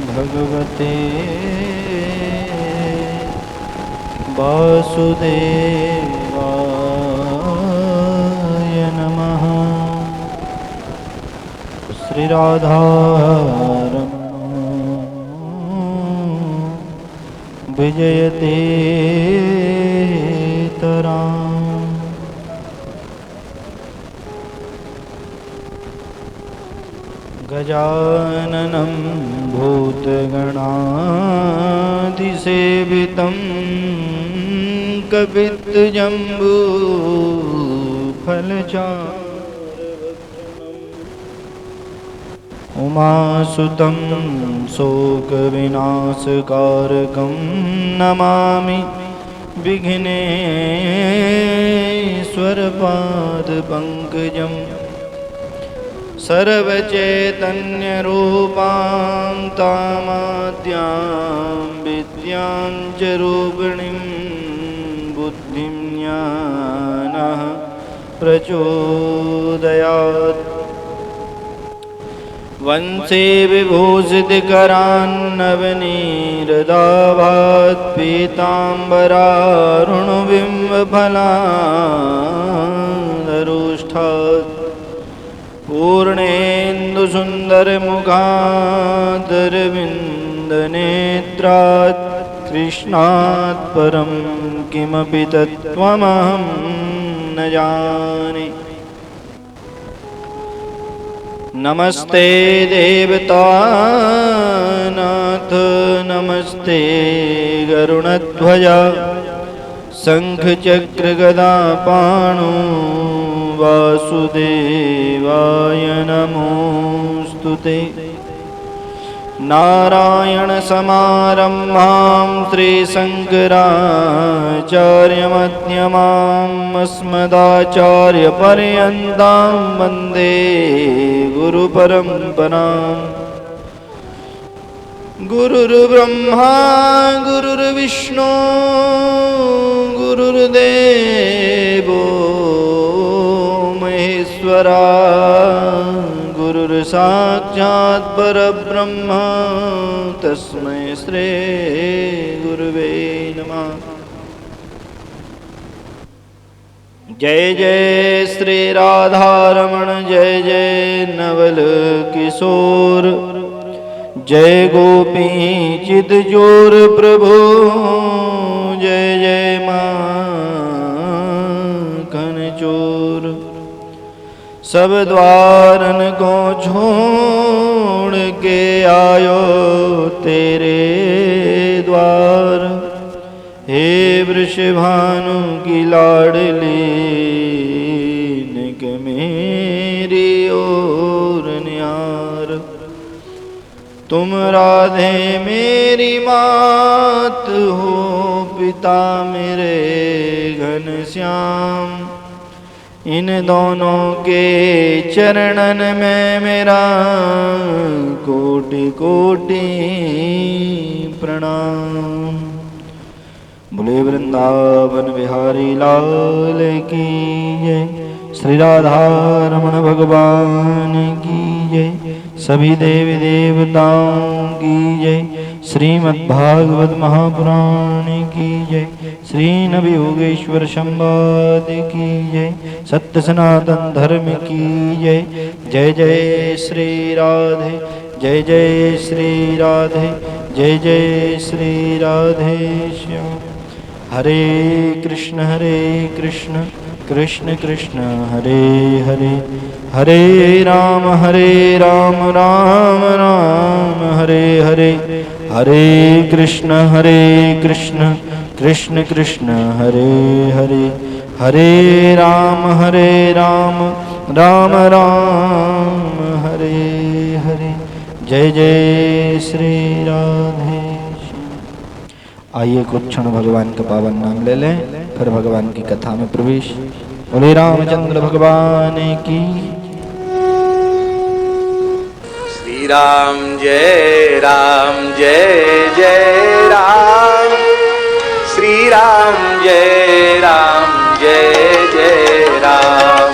भगवते वासुदेवाय नमः। श्री राधारमण विजयते तराम्। गजाननं भूतगणाधिसेवितं कपित्तजम्बूफलचारुभक्षणम् उमासुतं शोकविनाशकारकं नमामि विघ्नेश्वरपादपङ्कजम्। सर्वचैतन्यरूपां तामाद्यां विद्यां च रूपिणीं बुद्धिं ज्ञानः प्रचोदयात्। वंशे विभूषितकरान्नवनीरदाभात् पीताम्बरारुणबिम्बफलादरुष्ठात्। पूर्णेन्दुसुन्दरमुखादरविन्दनेत्रात् कृष्णात् परं किमपि तत्त्वमहं न जाने। नमस्ते देवतानाथ नमस्ते गरुणध्वजा। शङ्खचक्रगदापाणो वासुदेवाय नमोऽस्तुते। नारायणसमारम्भां श्रीशङ्कराचार्यमध्यमाम् अस्मदाचार्यपर्यन्तां वन्दे गुरुपरम्पराम्। गुरुर्ब्रह्मा गुरुर्विष्णु गुरुर्देवो महेश्वरा। गुरुर्साक्षात् परब्रह्म तस्मै श्री गुरुवे नमः। जय जय श्री राधारमण जय जय नवल किशोर। जय गोपी चितजोर प्रभु जय जय माखन चोर। सब द्वारन को छोड़ के आयो तेरे द्वार। हे वृषभानु की लाडली निक मेरी ओर न्यार। तुम राधे मेरी मात हो पिता मेरे घनश्याम। इन दोनों के चरणन में मेरा कोटि कोटि प्रणाम। बोले वृंदावन बिहारी लाल की जय। श्री राधारमण भगवान की जय। सभी देवी देवताओं की जय। श्रीमद्भागवत महापुराण की जय। श्री नबी योगेश्वर संवाद की जय। सत्य सनातन धर्म की जय। जय जय श्री राधे जय जय श्री राधे जय जय श्री राधे श्याम। हरे कृष्ण कृष्ण कृष्ण हरे हरे। हरे राम राम राम हरे हरे। हरे कृष्ण कृष्ण कृष्ण हरे हरे। हरे राम राम राम हरे हरे। जय जय श्री राधे। आइए कुछ क्षण भगवान का पावन नाम ले लें, फिर भगवान की कथा में प्रवेश। बोले रामचंद्र भगवान की। श्री राम जय जय राम। श्री राम जय जय राम।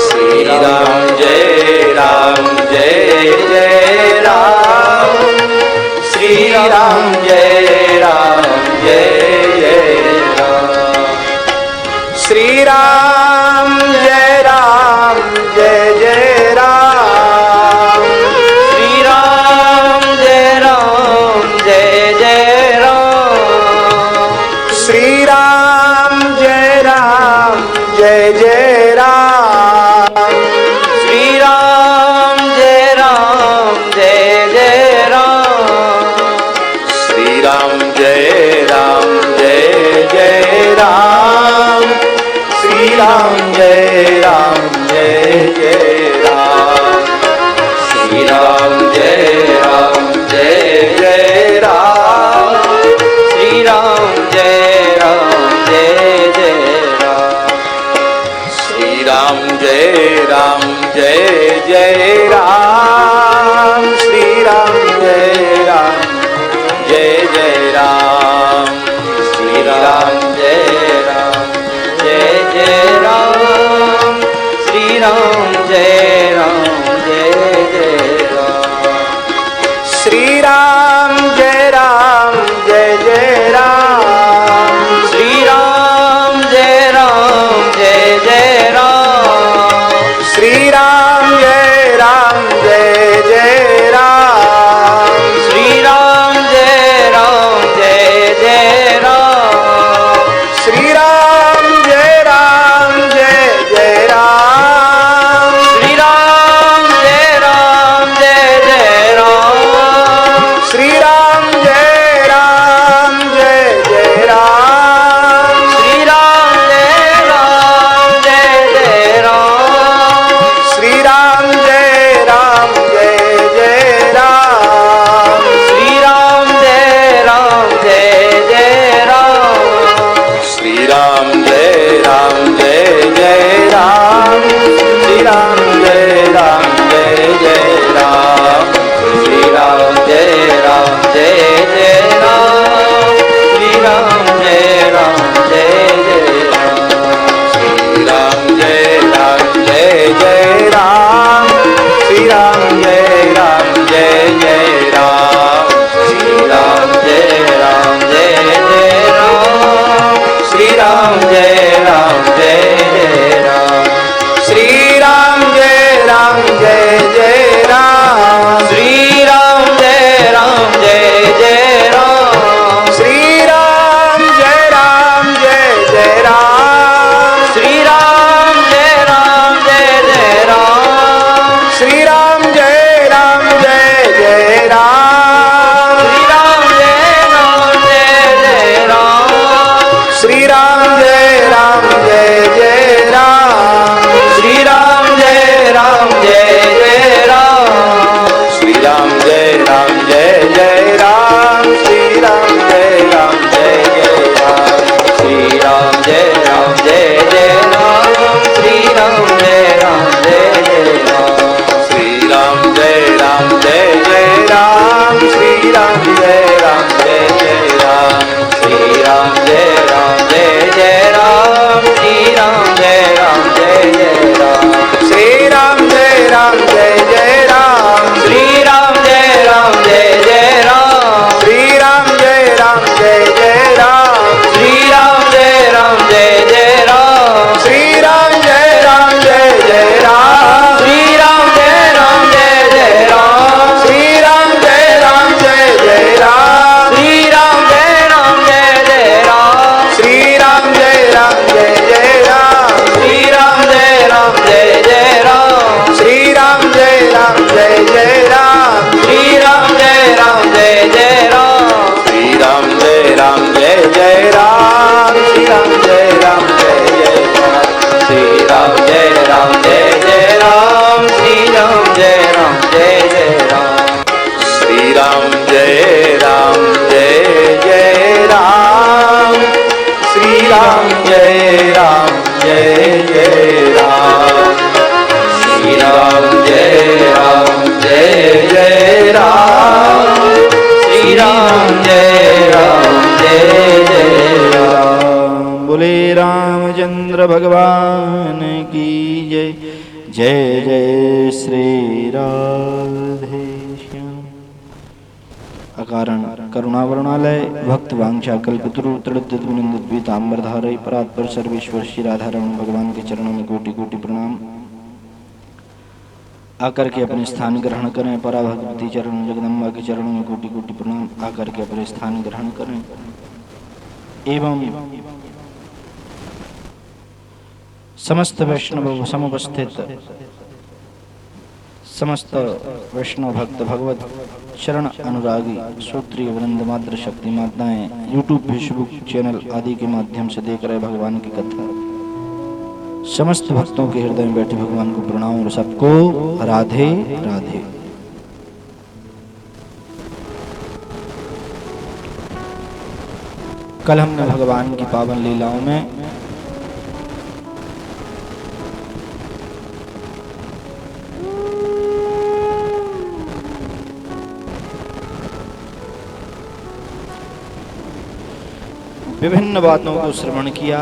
श्री राम जय जय राम। जय जय श्री राधे श्याम। अकारण करुणावरुणालय भक्त वांछा कल्पतरु तृणंदीतांबरधारय परात्पर सर्वेश्वर श्री राधारमण भगवान के चरणों में कोटि कोटि प्रणाम। आकर के अपने स्थान ग्रहण करें। परा भगवती चरण जगदम्बा के चरणों में कोटि कोटि प्रणाम। आकर के अपने स्थान ग्रहण करें एवं समस्त वैष्णव समुपस्थित समस्त वैष्णव भक्त भगवत शरण अनुरागी श्रोत्रिय वृंद मात्र शक्ति माताएं यूट्यूब फेसबुक चैनल आदि के माध्यम से देख रहे भगवान की कथा, समस्त भक्तों के हृदय में बैठे भगवान को प्रणाम और सबको राधे राधे। कल हमने भगवान की पावन लीलाओं में विभिन्न बातों को श्रवण किया।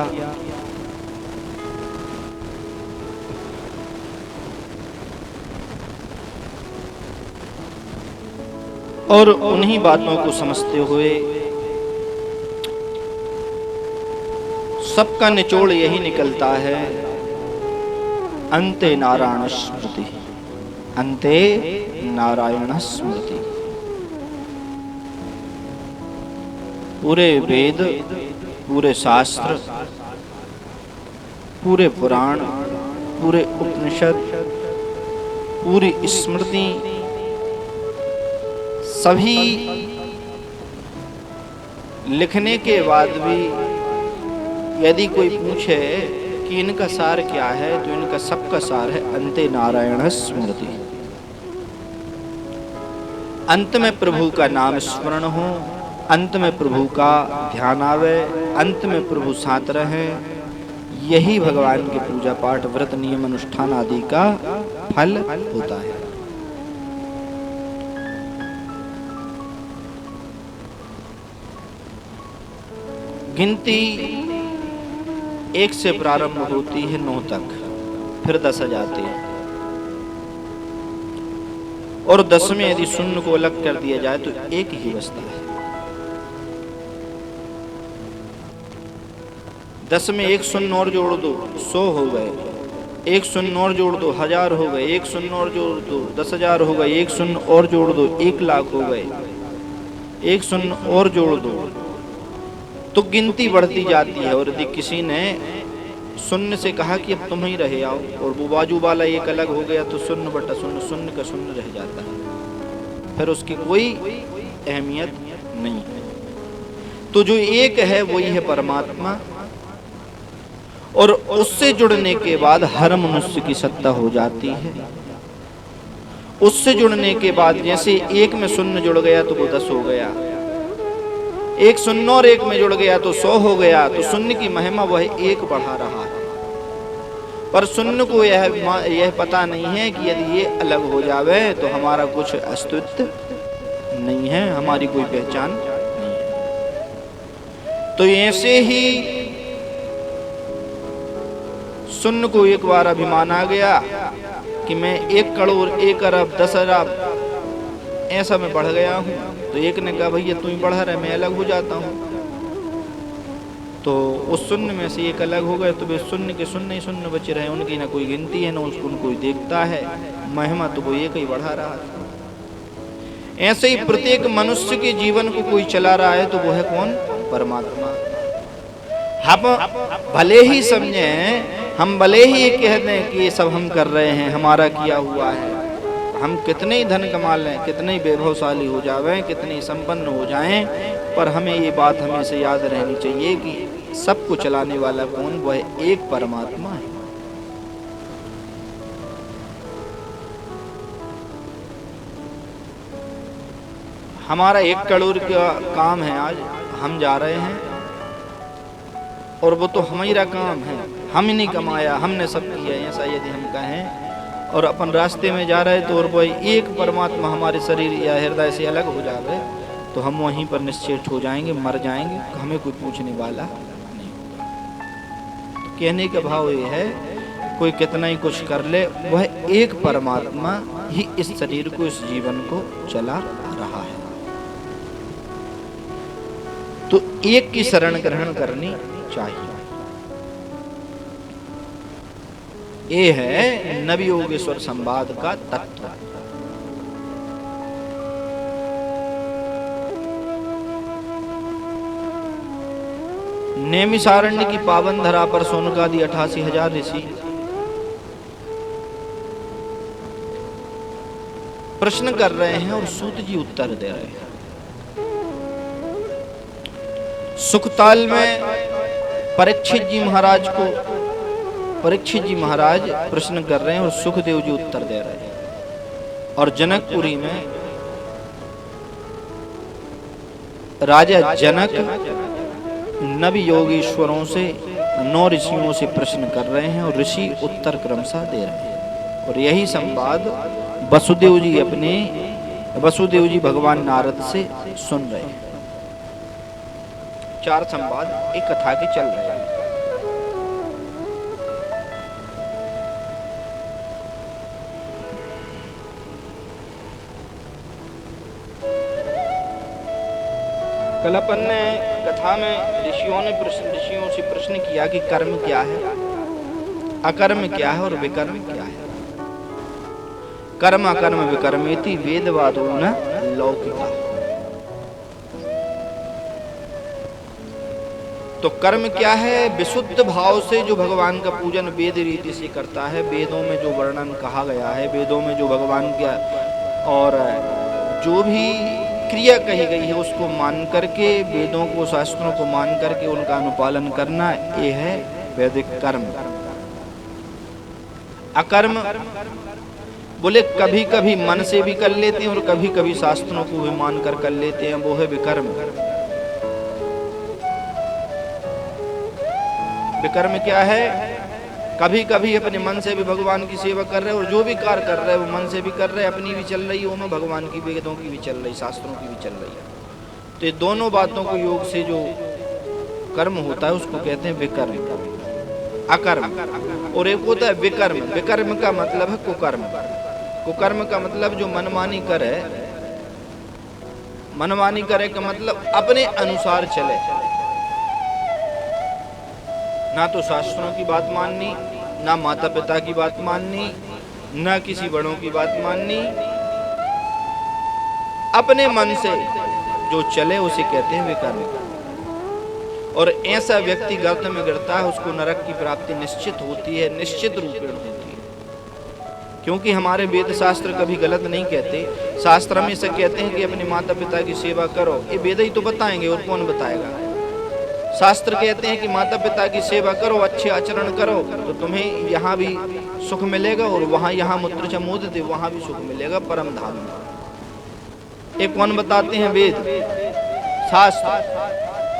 और उन्हीं बातों को समझते हुए सबका निचोड़ यही निकलता है, अंते नारायण स्मृति, अंते नारायण स्मृति। पूरे वेद, पूरे शास्त्र, पूरे पुराण, पूरे उपनिषद, पूरी स्मृति, सभी लिखने के बाद भी यदि कोई पूछे कि इनका सार क्या है, तो इनका सबका सार है अंते नारायण स्मृति। अंत में प्रभु का नाम स्मरण हो, अंत में प्रभु का ध्यान आवे, अंत में प्रभु साथ रहे, यही भगवान के पूजा पाठ व्रत नियम अनुष्ठान आदि का फल होता है। गिनती 1 से प्रारंभ होती है 9 तक, फिर 10 आ जाती है। और 10 में यदि शून्य को अलग कर दिया जाए तो 1 ही बचता है। 10 में 1 शून्य और जोड़ दो 100 हो गए, 1 शून्य और जोड़ दो 1000 हो गए, 1 शून्य और जोड़ दो 10,000 हो गए, 1 शून्य और जोड़ दो 1 लाख हो गए, 1 शून्य और जोड़ दो तो गिनती बढ़ती जाती है। और यदि किसी ने शून्य से कहा कि अब तुम ही रहे आओ और वो बाजू वाला 1 अलग हो गया तो 0 बटा 0, 0 का 0 रह जाता है, फिर उसकी कोई अहमियत नहीं है। तो जो एक है वही है परमात्मा, और उससे जुड़ने के बाद हर मनुष्य की सत्ता हो जाती है। उससे जुड़ने के बाद जैसे 1 में 0 जुड़ गया तो वो 10 हो गया, 1 शून्य और 1 में जुड़ गया तो 100 हो गया। तो शून्य की महिमा वह 1 बढ़ा रहा है, पर शून्य को यह पता नहीं है कि यदि ये अलग हो जावे तो हमारा कुछ अस्तित्व नहीं है, हमारी कोई पहचान नहीं है। तो ऐसे ही शून्य को एक बार अभिमान आ गया कि मैं 1 करोड़ 1 अरब 10 अरब ऐसा मैं बढ़ गया हूँ, तो एक ने कहा भैया तू ही बढ़ा रहा है, मैं अलग हो जाता हूँ। तो उस शून्य में से 1 अलग हो गए तो वे शून्य के शून्य ही शून्य बचे रहे, उनकी ना कोई गिनती है ना उसको कोई देखता है, महिमा तो कोई 1 ही बढ़ा रहा है। ऐसे ही प्रत्येक मनुष्य के जीवन को कोई चला रहा है तो वो है कौन? परमात्मा। हम भले ही समझे, हम भले ही ये कह दें कि ये सब हम कर रहे हैं, हमारा किया हुआ है, हम कितने ही धन कमा लें, कितने ही वैभवशाली हो जाएं, कितने ही संपन्न हो जाएं, पर हमें ये बात हमेशा याद रहनी चाहिए कि सबको चलाने वाला कौन? वह एक परमात्मा है। हमारा 1 करोड़ का काम है, आज हम जा रहे हैं और वो तो हमारा काम है, हम ही नहीं कमाया, हमने सब किया, ऐसा यदि हम कहें और अपन रास्ते में जा रहे तो और कोई एक परमात्मा हमारे शरीर या हृदय से अलग हो जावे तो हम वहीं पर निश्चेष्ट हो जाएंगे, मर जाएंगे, हमें कोई पूछने वाला नहीं होगा। तो कहने का भाव ये है कोई कितना ही कुछ कर ले, वह एक परमात्मा ही इस शरीर को, इस जीवन को चला रहा है। तो एक की शरण ग्रहण करनी चाहिए। ये है नवि योगेश्वर संवाद का तत्व। नेमिषारण्य की पावन धरा पर सोनकादि 88,000 ऋषि प्रश्न कर रहे हैं और सूत जी उत्तर दे रहे हैं। सुखताल में परीक्षित जी महाराज प्रश्न कर रहे हैं और सुखदेव जी उत्तर दे रहे हैं। और जनकपुरी में राजा जनक नवि योगेश्वरों से, 9 ऋषियों से प्रश्न कर रहे हैं और ऋषि उत्तर क्रमशः दे रहे हैं। और यही संवाद वसुदेव जी भगवान नारद से सुन रहे हैं। 4 संवाद एक कथा के चल रहे हैं। कल अपन ने कथा में ऋषियों से प्रश्न किया कि कर्म क्या है, अकर्म क्या है और विकर्म क्या है। कर्म अकर्म विकर्मेति वेदवादो न लौकिका। तो कर्म क्या है? विशुद्ध भाव से जो भगवान का पूजन वेद रीति से करता है, वेदों में जो वर्णन कहा गया है, वेदों में जो भगवान का और जो भी क्रिया कही गई है उसको मान करके, वेदों को शास्त्रों को मान करके उनका अनुपालन करना, ये है वैदिक कर्म। अकर्म बोले कभी कभी मन से भी कर लेते हैं और कभी कभी शास्त्रों को भी मान कर लेते हैं, वो है विकर्म। विकर्म क्या है? कभी कभी अपने मन से भी भगवान की सेवा कर रहे हैं और जो भी कार्य कर रहे हैं वो मन से भी कर रहे हैं, अपनी भी चल रही है, उनमें भगवान की, वेदों की भी चल रही, शास्त्रों की भी चल रही है। तो ये दोनों बातों को योग से जो कर्म होता है उसको कहते हैं विकर्म, अकर्म। और एक होता है विकर्म। विकर्म का मतलब है कुकर्म। कुकर्म का मतलब जो मनमानी करे। मनमानी करे का मतलब अपने अनुसार चले, ना तो शास्त्रों की बात माननी, ना माता पिता की बात माननी, ना किसी बड़ों की बात माननी, अपने मन से जो चले उसे कहते हैं विकर्म। और ऐसा व्यक्ति गर्त में गिरता है, उसको नरक की प्राप्ति निश्चित होती है, निश्चित रूपेण होती है। क्योंकि हमारे वेद शास्त्र कभी गलत नहीं कहते। शास्त्र में से कहते हैं कि अपने माता पिता की सेवा करो, ये वेद ही तो बताएंगे और कौन बताएगा। शास्त्र कहते हैं कि माता पिता की सेवा करो, अच्छे आचरण करो, तो तुम्हें यहाँ भी सुख मिलेगा और वहाँ यहाँ मूत्र चमोदते वहाँ भी सुख मिलेगा परम धाम में। एक कौन बताते हैं? वेद शास्त्र।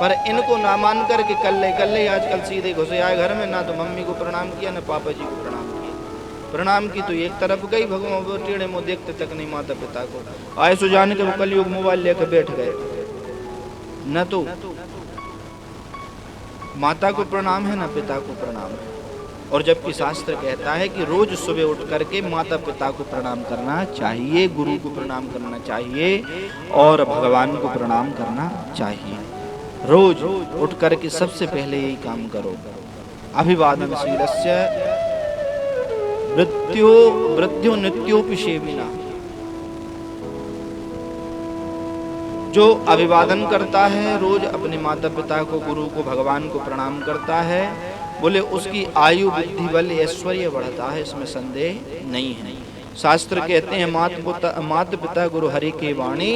पर इनको ना मान करके कल्ले आजकल सीधे घुसे आए घर में, ना तो मम्मी को प्रणाम किया ना पापा जी को प्रणाम किया। प्रणाम की तो एक तरफ गई, भगवान टेढ़े मुँह देखते तक नहीं माता पिता को। आए सो जाने के वो कलयुग मोबाइल लेकर बैठ गए। न तो माता को प्रणाम है ना पिता को प्रणाम है। और जबकि शास्त्र कहता है कि रोज सुबह उठ करके माता पिता को प्रणाम करना चाहिए, गुरु को प्रणाम करना चाहिए और भगवान को प्रणाम करना चाहिए। रोज उठ करके सबसे पहले यही काम करो। अभिवादन शीलस्य वृद्ध्यो नित्योपि सेविना। जो अभिवादन करता है, रोज अपने माता पिता को, गुरु को, भगवान को प्रणाम करता है, बोले उसकी आयु बुद्धि बल ऐश्वर्य बढ़ता है, इसमें संदेह नहीं है। शास्त्र कहते हैं माता पिता गुरु हरि के वाणी,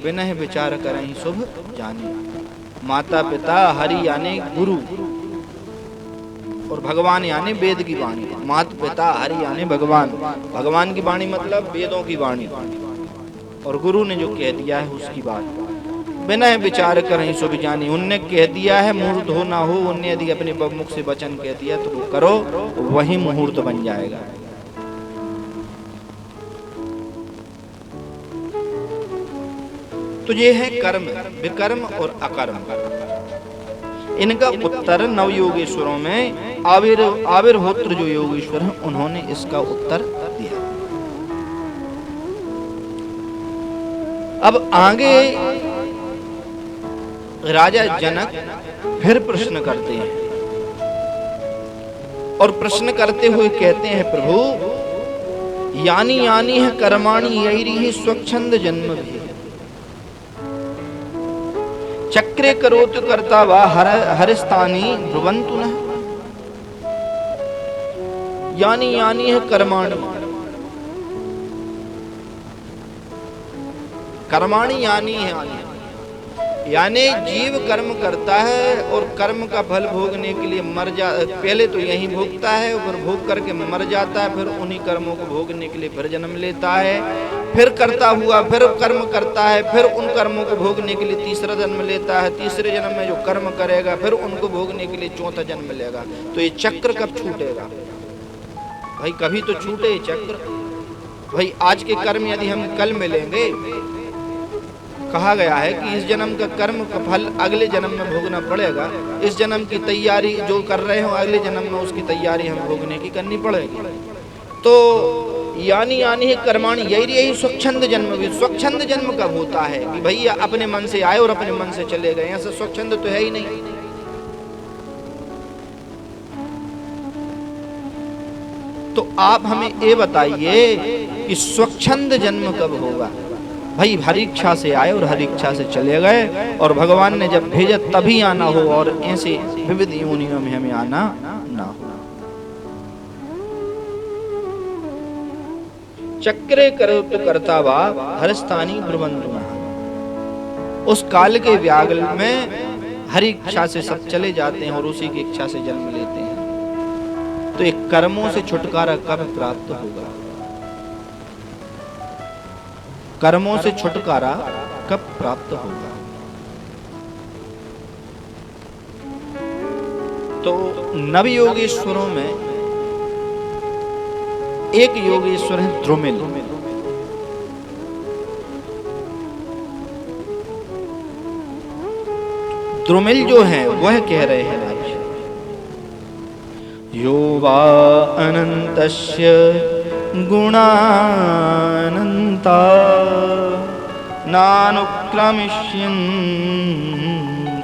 विनय विचार करें शुभ जानी। माता पिता हरि यानी गुरु और भगवान यानी वेद की वाणी। माता पिता हरि यानी भगवान, भगवान की वाणी मतलब वेदों की वाणी, और गुरु ने जो कह दिया है उसकी बात बिना विचार करें सो भी जानी। उनने कह दिया है मुहूर्त हो ना हो, उनने यदि अपने मुख से वचन कह दिया तो वो करो, वही मुहूर्त बन जाएगा। तो ये है कर्म, विकर्म और अकर्म। इनका उत्तर नव योगेश्वरों में आविर्होत्र जो योगेश्वर हैं उन्होंने इसका उत्तर दिया। अब आगे राजा जनक फिर प्रश्न करते हैं और प्रश्न करते हुए कहते हैं, प्रभु यानी यानी है कर्माणि यैरी ही स्वच्छंद जन्म भी चक्रे करोतु कर्ता वा हरिस्तानी ब्रुवन्तु न। यानी यानी है कर्माणि, कर्माणि यानी है यानी जीव कर्म करता है और कर्म का फल भोगने के लिए पहले तो यहीं भोगता है, फिर भोग करके मर जाता है, फिर उन्हीं कर्मों को भोगने के लिए फिर जन्म लेता है, फिर करता हुआ फिर कर्म करता है, फिर उन कर्मों को भोगने के लिए तीसरा जन्म लेता है, तीसरे जन्म में जो कर्म करेगा फिर उनको भोगने के लिए चौथा जन्म लेगा। तो ये चक्र कब छूटेगा भाई? कभी तो छूटे ये चक्र भाई। आज के कर्म यदि हम कल मिलेंगे, कहा गया है कि इस जन्म का कर्म का फल अगले जन्म में भोगना पड़ेगा, इस जन्म की तैयारी जो कर रहे हो अगले जन्म में उसकी तैयारी हम भोगने की करनी पड़ेगी। तो यानी यानी है कर्माणि यही स्वच्छंद जन्म भी। स्वच्छंद जन्म कब होता है कि भैया अपने मन से आए और अपने मन से चले गए, ऐसा स्वच्छंद तो है ही नहीं। तो आप हमें ये बताइए कि स्वच्छंद जन्म कब होगा भाई? हरि इच्छा से आए और हरि इच्छा से चले गए, और भगवान ने जब भेजा तभी आना हो, और ऐसे विविध योनियों में हमें आना ना हो। चक्रे करोतु कर्ता वा हरिस्तानी ब्रुवन्तु न। उस काल के व्यागल में हरि इच्छा से सब चले जाते हैं और उसी की इच्छा से जन्म लेते हैं। तो एक कर्मों से छुटकारा कब प्राप्त होगा? कर्मों से छुटकारा कब प्राप्त होगा? तो नव योगेश्वरों में एक योगेश्वर है द्रुमिल। द्रुमिल जो है वह कह रहे हैं आज, यो वा अनन्तस्य गुणानन्ता नानुक्रमिष्यन्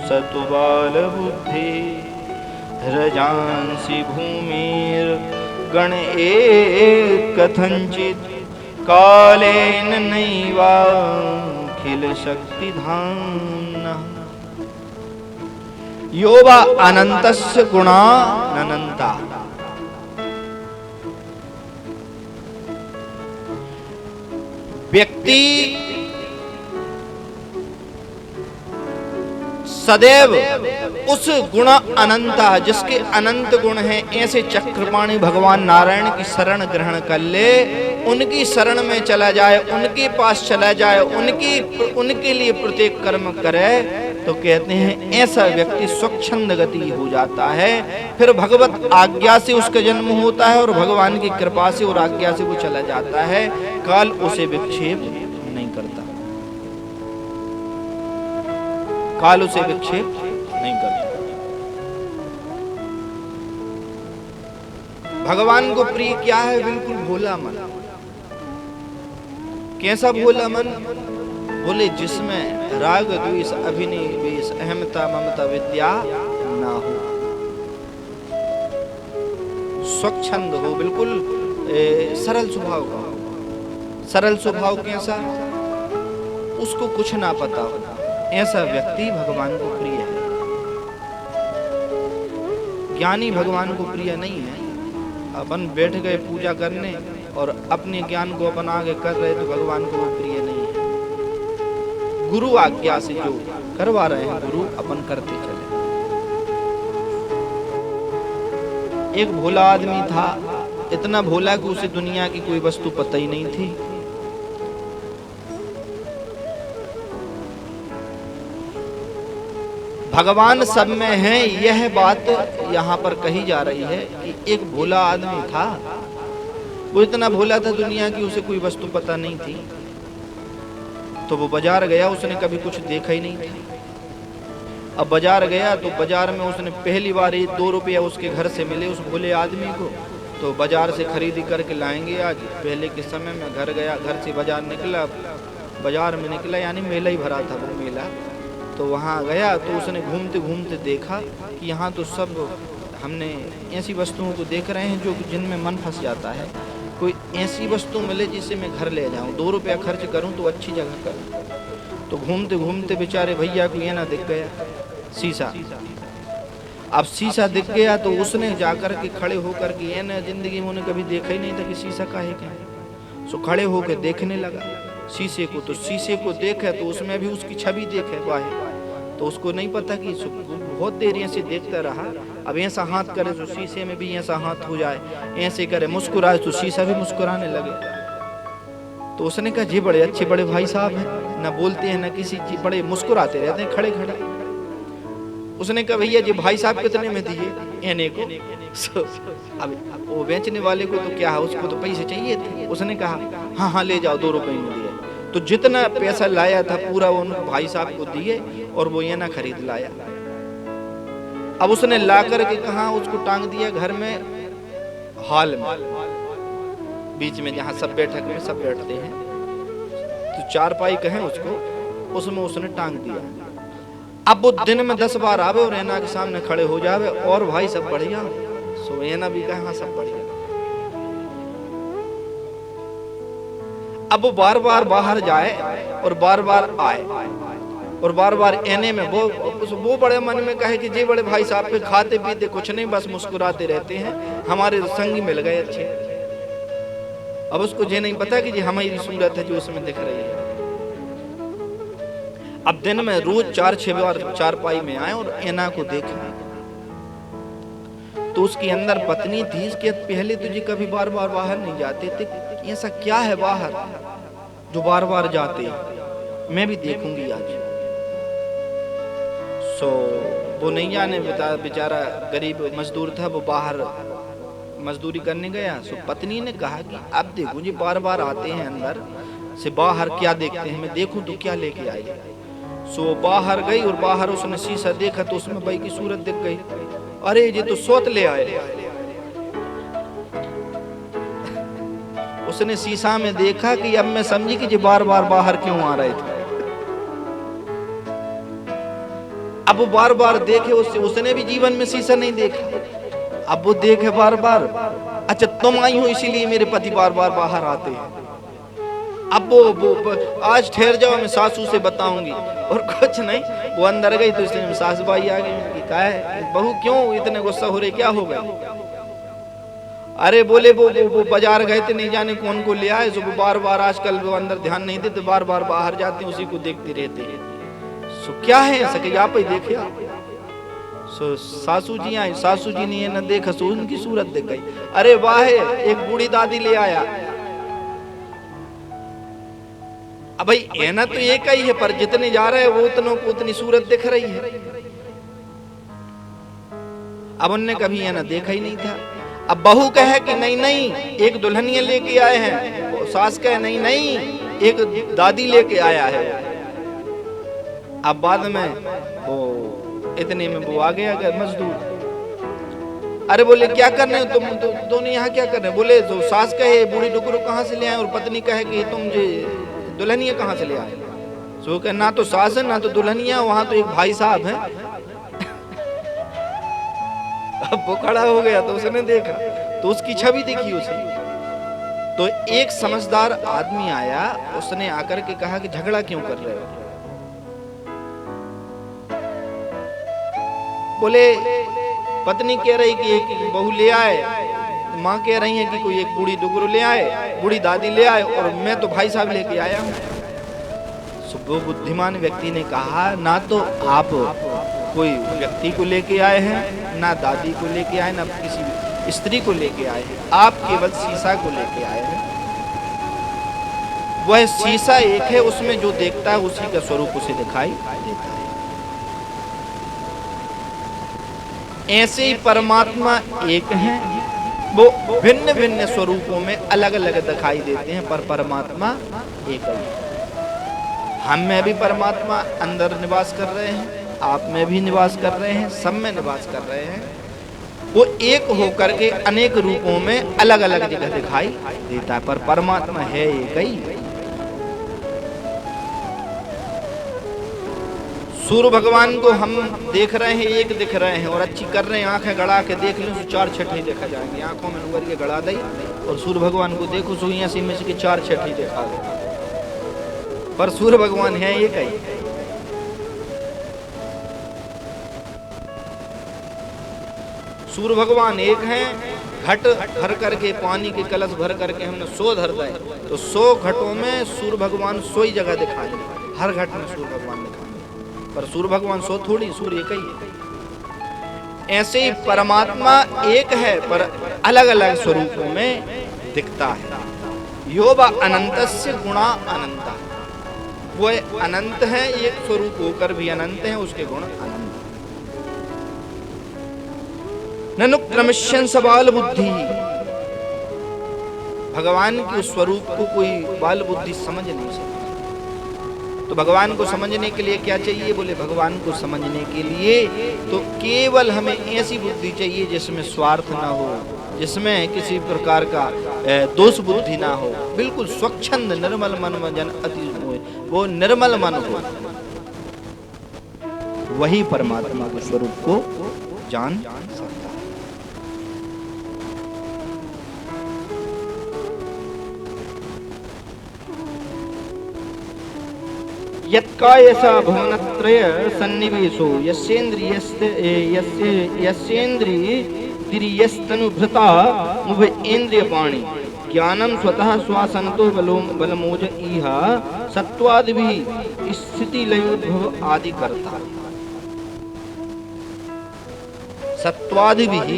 सतु बालबुद्धि रजांसि भूमिर् गण कथंचित् कालेन नैवाखिल शक्तिधाम्नः। यो वा अनन्तस्य गुणानन्ता। व्यक्ति सदैव उस गुण अनंत जिसके अनंत गुण हैं ऐसे चक्रपाणी भगवान नारायण की शरण ग्रहण कर ले, उनकी शरण में चला जाए, उनके पास चला जाए, उनके लिए प्रत्येक कर्म करे, तो कहते हैं ऐसा व्यक्ति स्वच्छंद गति हो जाता है। फिर भगवत आज्ञा से उसका जन्म होता है और भगवान की कृपा से और आज्ञा से वो चला जाता है। काल उसे विक्षेप नहीं करता, काल उसे विक्षेप नहीं करता। भगवान को प्रिय क्या है? बिल्कुल भोला मन। कैसा भोला मन? बोले जिसमें राग द्वेष अभिनिवेश अहमता ममता विद्या ना हो, स्वच्छंद हो, बिल्कुल सरल स्वभाव का हो। सरल स्वभाव कैसा? उसको कुछ ना पता हो, ऐसा व्यक्ति भगवान को प्रिय है। ज्ञानी भगवान को प्रिय नहीं है। अपन बैठ गए पूजा करने और अपने ज्ञान को अपन आगे कर रहे तो भगवान को वो प्रिय नहीं है। गुरु आज्ञा से जो करवा रहे हैं गुरु अपन करते चले। एक भोला आदमी था, इतना भोला कि उसे दुनिया की कोई वस्तु पता ही नहीं थी। भगवान सब में है, यह बात यहाँ पर कही जा रही है कि एक भोला आदमी था, वो इतना भोला था दुनिया की उसे कोई वस्तु पता नहीं थी। तो वो बाजार गया, उसने कभी कुछ देखा ही नहीं था। अब बाजार गया तो बाजार में उसने पहली बार ही 2 रुपया उसके घर से मिले उस भोले आदमी को, तो बाजार से खरीदी करके लाएंगे आज। पहले के समय में घर गया, घर से बाजार निकला, बाजार में निकला यानी मेला ही भरा था वो मेला। तो वहाँ गया तो उसने घूमते घूमते देखा कि यहाँ तो सब हमने ऐसी वस्तुओं को देख रहे हैं जो जिनमें मन फंस जाता है। कोई ऐसी वस्तु मिले जिसे मैं घर ले जाऊँ, 2 रुपया खर्च करूँ तो अच्छी जगह करूँ। तो घूमते घूमते बेचारे भैया को ये ना दिख गया शीशा। अब शीशा दिख गया तो उसने जाकर के खड़े होकर के, ये ना जिंदगी में उन्हें कभी देखा ही नहीं था कि शीशा का है क्या है। सो खड़े होकर देखने लगा शीशे को, तो शीशे को देखा तो उसमें भी उसकी छवि देखे बाहर। तो उसको नहीं पता कि बहुत देर ऐसे देखता रहा। अब ऐसा हाथ करे तो शीशे में भी ऐसा हाथ हो जाए, ऐसे करे मुस्कुराए तो शीशा भी मुस्कुराने लगे। तो उसने कहा जी बड़े अच्छे बड़े भाई साहब हैं, ना बोलते हैं ना किसी चीज, बड़े मुस्कुराते रहते हैं खड़े खड़े। उसने कहा भैया जी भाई साहब कितने में दिए एने को? अब वो बेचने वाले को तो क्या है, उसको तो पैसे चाहिए थे। उसने कहा हाँ हाँ ले जाओ, 2 रुपए में दिए। तो जितना पैसा लाया था पूरा वो भाई साहब को दिए और वो ये ना खरीद लाया। अब उसने ला कर के कहा उसको टांग दिया घर में, हॉल में, बीच में जहाँ सब बैठक में सब बैठते हैं, तो 4 पाई कहें उसको, उसमें उसने टांग दिया। अब वो दिन में 10 बार आवे और ऐना के सामने खड़े हो जावे और भाई सब बढ़िया। सो ऐना भी कहे हाँ सब बढ़िया। अब वो बार बार बाहर जाए और बार बार आए और बार बार एने में वो बड़े मन में कहे कि जी बड़े भाई साहब के खाते पीते कुछ नहीं, बस मुस्कुराते रहते हैं, हमारे संगी मिल गए अच्छे। अब उसको ये नहीं पता कि जी हमारी सूरत है जो उसमें दिख रही है। अब दिन में रोज 4-6 बार 4 पाई में आए और एना को देखे तो उसके अंदर पत्नी थी। इसके पहले तुझे कभी बार बार बाहर नहीं जाते थे, ऐसा क्या है बाहर जो बार बार जाते, मैं भी देखूंगी आज। सो वो नहीं जाने, बेचारा गरीब मजदूर था, वो बाहर मजदूरी करने गया। सो पत्नी ने कहा कि अब देखो जी बार बार आते हैं अंदर से, बाहर क्या देखते हैं, मैं देखूं तो क्या लेके आए। सो बाहर गई और बाहर उसने शीशा देखा तो उसमें भाई की सूरत दिख गई। अरे ये तो सोत ले आए। उसने शीशा में देखा कि अब मैं समझी कि ये बार बार बाहर क्यों आ रहे थे। अब वो बार बार देखे, उसने भी जीवन में शीशा नहीं देखा। अब वो देखे बार बार, अच्छा तुम आई हो इसीलिए मेरे पति बार बार बाहर आते हैं। अब वो आज ठहर जाओ मैं सासू से बताऊंगी। और कुछ नहीं, वो अंदर गई तो इसलिए सास बाई आ गई। कहा है बहू क्यों इतने गुस्सा हो रहे, क्या हो गया? अरे बोले वो बाजार गए थे, नहीं जाने कौन को ले आए। वो बार बार आजकल वो अंदर ध्यान नहीं देते, बार बार बाहर जाते हैं, उसी को देखते रहते हैं। सो क्या है ऐसा कि आप ही देखे। सो सासू जी आई, सासू जी ने ये न देखा, सो उनकी सूरत दिख गई। अरे वाह, एक बूढ़ी दादी ले आया। अब भाई ऐना तो एक ही है, पर जितने जा रहे हैं वो उतनों को उतनी सूरत दिख रही है। अब उनने कभी ऐना देखा ही नहीं था। अब बहू कहे कि नहीं नहीं एक दुल्हनिया लेके आए हैं, सास कहे नहीं नहीं एक दादी लेके आया है। अब बाद में वो इतने में वो आ गया मजदूर। अरे बोले क्या कर रहे हो तुम दोनों यहाँ, क्या कर रहे हो? बोले तो सास कहे बूढ़ी डुकरू कहाँ से ले आए, और पत्नी कहे कि तुम जो दुल्हनिया कहाँ से ले आए। सो कहे ना तो सास है ना तो दुल्हनिया, वहां तो एक भाई साहब है। अब वो खड़ा हो गया तो उसने देखा तो उसकी छवि दिखी उसे। तो एक समझदार आदमी आया, उसने आकर के कहा कि झगड़ा क्यों कर रहे हो? बोले पत्नी कह रही कि एक बहू ले आए, माँ कह रही है कि कोई एक बूढ़ी डुगरू ले आए, बूढ़ी दादी ले आए, और मैं तो भाई साहब लेके आया हूँ। वो बुद्धिमान व्यक्ति ने कहा ना तो आप कोई व्यक्ति को लेके आए हैं, ना दादी को लेके आए, ना किसी स्त्री को लेके आए हैं, आप केवल शीशा को लेके आए हैं। वह शीशा एक है, उसमें जो देखता है उसी का स्वरूप उसे दिखाई देता है। ऐसे ही परमात्मा एक है, वो भिन्न भिन्न स्वरूपों में अलग अलग दिखाई देते हैं, पर परमात्मा एक ही है। हम में भी परमात्मा अंदर निवास कर रहे हैं, आप में भी निवास कर रहे हैं, सब में निवास कर रहे हैं। वो एक होकर के अनेक रूपों में अलग अलग जगह दिखाई देता है, पर परमात्मा है एक ही। सूर्य भगवान को हम देख रहे हैं, एक दिख रहे हैं और अच्छी कर रहे हैं, आंखें गड़ा के देख लें तो 4 छठे देखा जाएंगे। आंखों में नुगर के गड़ा दई और सूर्य भगवान को देखो सुइयां सी में से 4 छठे देखा दे, पर सूर्य भगवान है एक ही। सूर्य भगवान एक हैं। घट भर करके पानी के कलश भर करके हमने 100 धर दे तो 100 घटों में सूर्य भगवान 100 ही जगह दिखाए, हर घट में सूर्य भगवान दिखाए, पर सूर्य भगवान 100 थोड़ी, सूर्य एक ही है। ऐसे ही परमात्मा एक है पर अलग अलग स्वरूपों में दिखता है। यो वा अनंतस्य गुणा अनंता, वो अनंत है, एक स्वरूप होकर भी अनंत है, उसके गुण अनंत। ननु क्रमश्यन सबाल बुद्धि, भगवान के स्वरूप को कोई बाल बुद्धि समझ नहीं सकता। तो भगवान को समझने के लिए क्या चाहिए? बोले भगवान को समझने के लिए तो केवल हमें ऐसी बुद्धि चाहिए जिसमें स्वार्थ ना हो, जिसमें किसी प्रकार का दोष बुद्धि ना हो, बिल्कुल स्वच्छंद निर्मल मन में जन अति हो, वो निर्मल मन हो, वही परमात्मा के स्वरूप को जान सकता है। यत्कायसा भुवनत्रय सन्निवेशो यस्येन्द्रियस्तनुभृता मुभेन्द्रियपाणि ज्ञानं स्वतः स्वासंतो बलमोज इह सत्वादिभिः स्थिति लयोद्भव आदि करता। सत्वादिभिः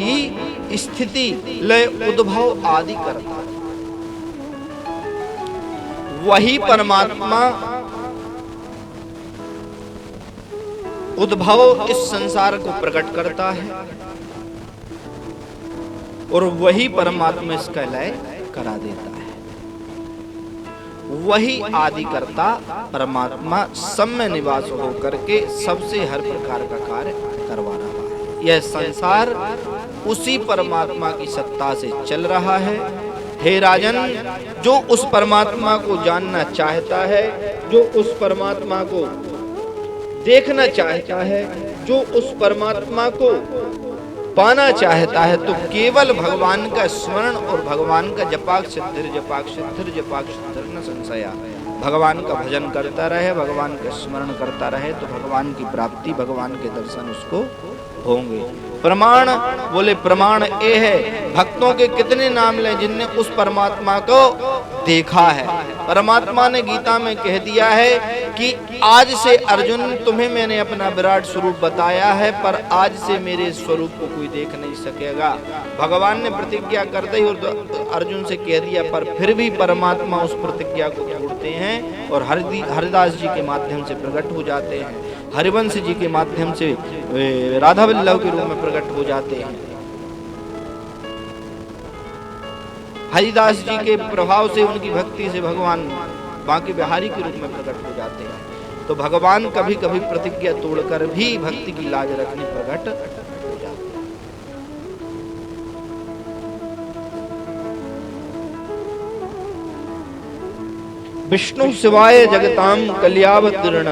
स्थिति लय उद्भव आदि करता, वही परमात्मा उद्भव इस संसार को प्रकट करता है और वही परमात्मा इसका लय करा देता है। वही आदि करता परमात्मा सब में निवास होकर के सबसे हर प्रकार का कार्य करवा रहा है। यह संसार उसी परमात्मा की सत्ता से चल रहा है। हे राजन, जो उस परमात्मा को जानना चाहता है, जो उस परमात्मा को देखना चाहता है, जो उस परमात्मा को पाना चाहता है, तो केवल भगवान का स्मरण और भगवान का जपाक सिद्धिर जपाक सिद्धिर जपाक सिद्धिर न संशया, भगवान का भजन करता रहे, भगवान का स्मरण करता रहे, तो भगवान की प्राप्ति, भगवान के दर्शन उसको होंगे। प्रमाण बोले प्रमाण ये है, भक्तों के कितने नाम ले जिनने उस परमात्मा को देखा है। परमात्मा ने गीता में कह दिया है कि आज से अर्जुन तुम्हें मैंने अपना विराट स्वरूप बताया है, पर आज से मेरे स्वरूप को कोई देख नहीं सकेगा। भगवान ने प्रतिज्ञा कर दी और अर्जुन से कह दिया, पर फिर भी परमात्मा उस प्रतिज्ञा को तोड़ते हैं और हरिदास जी के माध्यम से प्रकट हो जाते हैं, हरिवंश जी के माध्यम से राधा वल्लभ के रूप में प्रकट हो जाते हैं। हरिदास जी के प्रभाव से, उनकी भक्ति से भगवान बांके बिहारी के रूप में प्रकट हो जाते हैं। तो भगवान कभी कभी प्रतिज्ञा तोड़कर भी भक्ति की लाज रखने प्रकट हो जाते हैं। विष्णु शिवाय जगताम कल्यावतीर्ण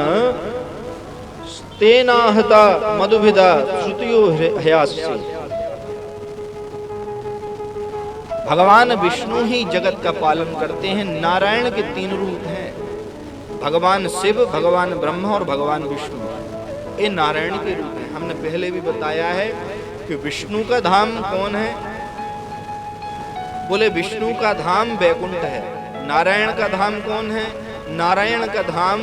तेनाहता मधुभिदा श्रुतियो हयास्य। भगवान विष्णु ही जगत का पालन करते हैं। नारायण के 3 रूप हैं, भगवान शिव, भगवान ब्रह्मा और भगवान विष्णु। ये नारायण के रूप हैं। हमने पहले भी बताया है कि विष्णु का धाम कौन है? बोले विष्णु का धाम वैकुंठ है। नारायण का धाम कौन है? नारायण का धाम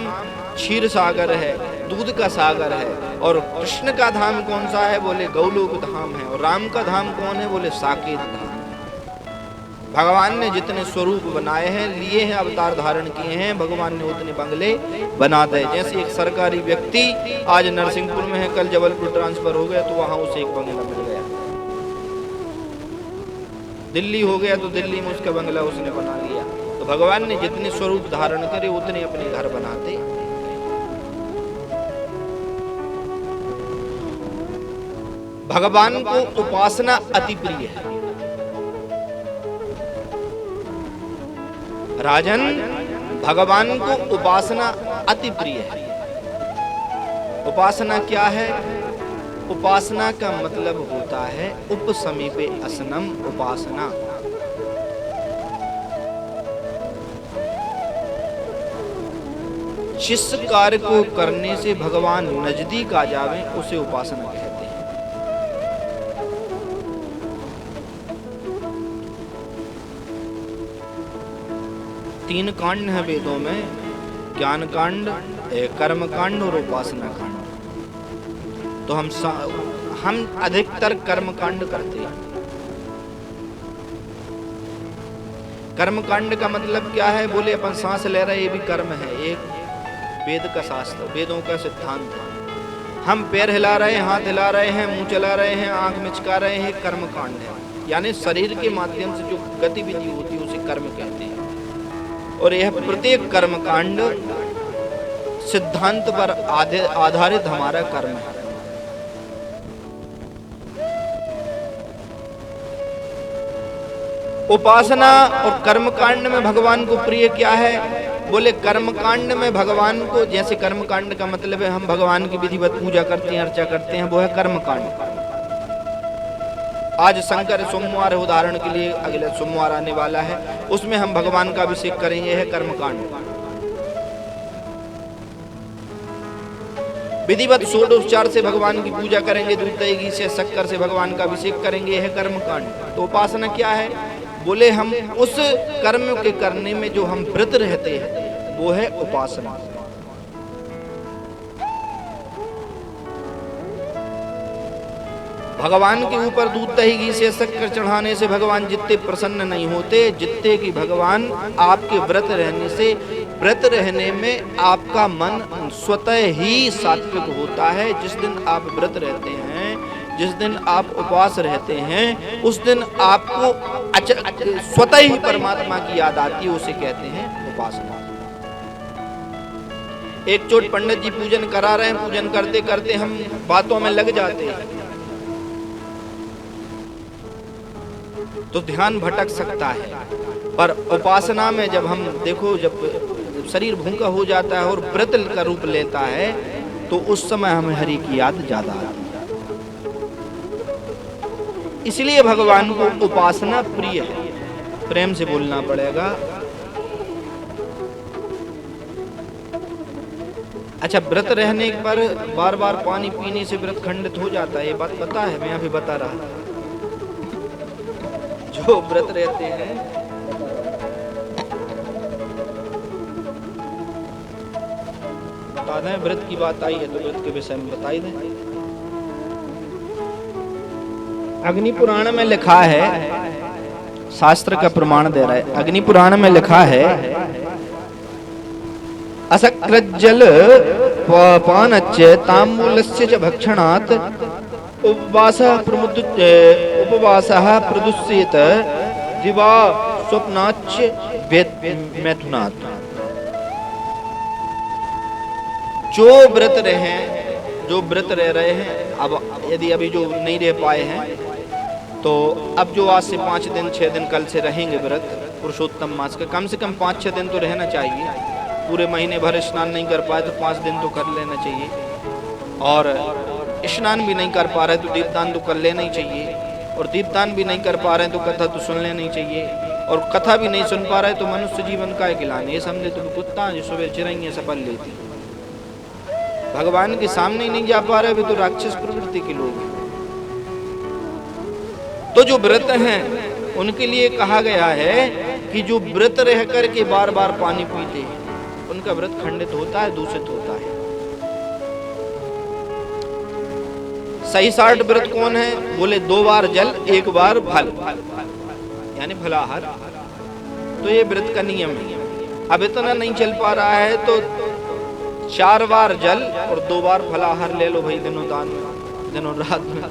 क्षीर सागर है, दूध का सागर है। और कृष्ण का धाम कौन सा है? बोले गौलोक धाम है। और राम का धाम कौन है? बोले साकेत धाम। भगवान ने जितने स्वरूप बनाए हैं, लिए हैं, अवतार धारण किए हैं, भगवान ने उतने बंगले बना दिए। जैसे एक सरकारी व्यक्ति आज नरसिंहपुर में है, कल जबलपुर ट्रांसफर हो गया तो वहां उसे एक बंगला मिल गया। दिल्ली हो गया तो दिल्ली में उसका बंगला उसने बना लिया। तो भगवान ने जितने स्वरूप धारण करे उतने अपने घर बनाते। भगवान को उपासना अति प्रिय है। राजन, भगवान को उपासना अति प्रिय है। उपासना क्या है? उपासना का मतलब होता है उपसमीपे असनम उपासना। जिस कार्य को करने से भगवान नजदीक आ जावे उसे उपासना कहते हैं। तीन कांड हैं वेदों में, ज्ञान कांड, कर्म कांड और उपासना कांड। तो हम अधिकतर कर्म कांड करते हैं। कर्म कांड का मतलब क्या है? बोले अपन सांस ले रहे, ये भी कर्म है, एक वेद का शास्त्र, वेदों का सिद्धांत है। हम पैर हिला रहे हैं, हाथ हिला रहे हैं, मुंह चला रहे हैं, आंख मिचका रहे हैं, कर्म कांड है। यानी शरीर के माध्यम से जो गतिविधि होती है उसे कर्म कहते हैं। और यह प्रत्येक कर्म कांड सिद्धांत पर आधारित हमारा कर्म है। उपासना और कर्म कांड में भगवान को प्रिय क्या है? बोले कर्म कांड में भगवान को, जैसे कर्म कांड का मतलब है हम भगवान की विधिवत पूजा करते हैं, अर्चा करते हैं, वो है कर्म कांड। आज शंकर सोमवार है उदाहरण के लिए, अगले सोमवार आने वाला है, उसमें हम भगवान का अभिषेक करेंगे, यह है कर्म कांड। विधिवत षोडशोपचार से भगवान की पूजा करेंगे, दूध दही घी से शक्कर से भगवान का अभिषेक करेंगे, यह है कर्म कांड। तो उपासना क्या है? बोले हम उस कर्म के करने में जो हम व्रत रहते हैं वो है उपासना। भगवान के ऊपर दूध दही घी से शक्कर चढ़ाने से भगवान जितने प्रसन्न नहीं होते, जितने कि भगवान आपके व्रत रहने से, व्रत रहने में आपका मन स्वतः ही सात्विक होता है। जिस दिन आप व्रत रहते हैं, जिस दिन आप उपवास रहते हैं, उस दिन आपको स्वतः ही परमात्मा की याद आती है, उसे कहते हैं उपासना। एक चोट पंडित जी पूजन करा रहे हैं, पूजन करते करते हम बातों में लग जाते हैं तो ध्यान भटक सकता है। पर उपासना में जब हम देखो, जब शरीर भूखा हो जाता है और व्रत का रूप लेता है तो उस समय हमें हरि की याद ज्यादा आती है। इसलिए भगवान को उपासना प्रिय है। प्रेम से बोलना पड़ेगा। अच्छा, व्रत रहने पर बार बार पानी पीने से व्रत खंडित हो जाता है, ये बात पता है? मैं अभी बता रहा था। जो व्रत रहते हैं, बता दें, व्रत की बात आई है तो व्रत के विषय में बता ही दें। अग्नि पुराण में लिखा है, शास्त्र का प्रमाण दे रहा है। अग्नि पुराण में लिखा है, असकृज्जल पानच्च ताम्बूलस्य च भक्षणात् उपवासः प्रदुष्येत दिवा स्वप्नाच्च मैथुनात्। जो व्रत रहे, जो व्रत रह रहे हैं, अब यदि अभी जो नहीं रह पाए हैं तो अब जो आज से 5 दिन 6 दिन कल से रहेंगे व्रत पुरुषोत्तम मास का, कम से कम 5-6 दिन तो रहना चाहिए। पूरे महीने भर स्नान नहीं कर पाए तो 5 दिन तो कर लेना चाहिए, और स्नान भी नहीं कर पा रहे तो दीपदान तो कर लेना ही चाहिए, और दीपदान भी नहीं कर पा रहे तो कथा तो सुन लेना ही चाहिए, और कथा भी नहीं सुन पा रहे तो मनुष्य जीवन का खिलाने। ये समझे तुम कुत्ता जो सुबह चिरैया सफल लेती, भगवान के सामने ही नहीं जा पा रहे, अभी तो राक्षस प्रवृत्ति के लोग हैं। तो जो व्रत हैं उनके लिए कहा गया है कि जो व्रत रह करके बार बार पानी पीते हैं उनका व्रत खंडित होता है, दूषित होता है। सही साठ व्रत कौन है? बोले 2 बार जल 1 बार फल, यानी फलाहार। तो ये व्रत का नियम है। अब इतना नहीं चल पा रहा है तो 4 बार जल और 2 बार फलाहार ले लो भाई, दिनों दान में, दिनों रात में।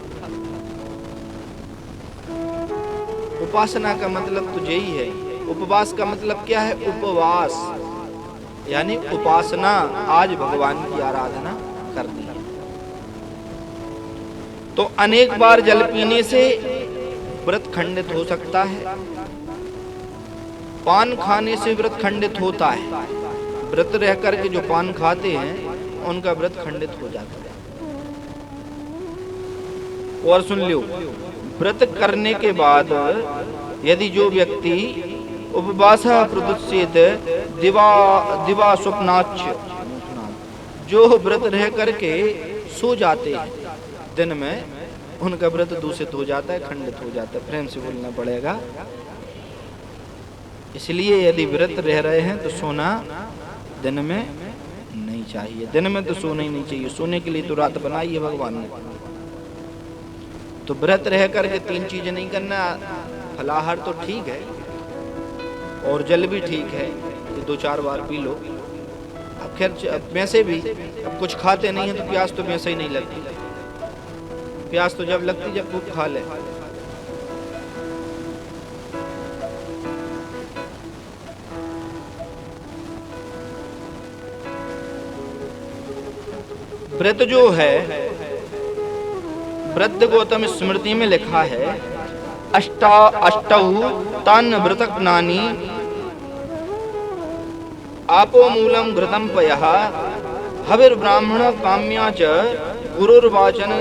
उपासना का मतलब तो यही है। उपवास का मतलब क्या है? उपवास यानी उपासना, आज भगवान की आराधना करनी है। तो अनेक बार जल पीने से व्रत खंडित हो सकता है। पान खाने से व्रत खंडित होता है। व्रत रह करके जो पान खाते हैं उनका व्रत खंडित हो जाता है। और सुन लो, व्रत करने के बाद यदि जो व्यक्ति उपवास प्रदुष्येत दिवा स्वप्नाच्छ, जो व्रत रह करके सो जाते हैं दिन में, उनका व्रत दूषित हो जाता है, खंडित हो जाता है। प्रेम से बोलना पड़ेगा। इसलिए यदि व्रत रह रहे हैं तो सोना दिन में नहीं चाहिए। दिन में तो सोना ही नहीं चाहिए। सोने के लिए तो रात बनाई है भगवान ने। तो व्रत रह करके 3 चीजें नहीं करना। फलाहार तो ठीक है और जल भी ठीक है, 2-4 बार पी लो। अब खैर वैसे भी अब कुछ खाते नहीं है तो प्यास तो वैसे ही नहीं लगती। प्यास तो जब लगती जब खूब खा ले। व्रत जो है, व्रत गौतम स्मृति में लिखा है, अष्टौ तान् व्रतकनानि आपो मूलम घृतम पयः हविर्ब्राह्मण काम्या च गुरुर्वाचन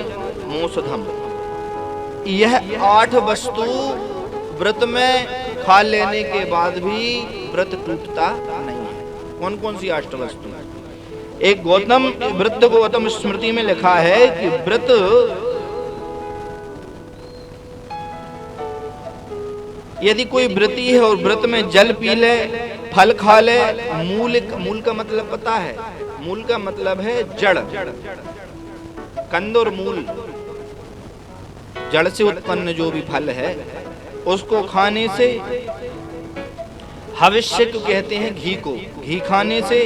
मोषधम। यह 8 वस्तु व्रत में खा लेने के बाद भी व्रत टूटता नहीं है। कौन कौन सी 8 वस्तु? एक व्रत गौतम स्मृति में लिखा है कि व्रत यदि कोई व्रती है और व्रत में जल पी ले, फल खा ले, मूल का मतलब पता है? मूल का मतलब है जड़, कंद और मूल, जड़ से उत्पन्न जो भी फल है उसको खाने से, हविष्य को कहते हैं घी को, घी खाने से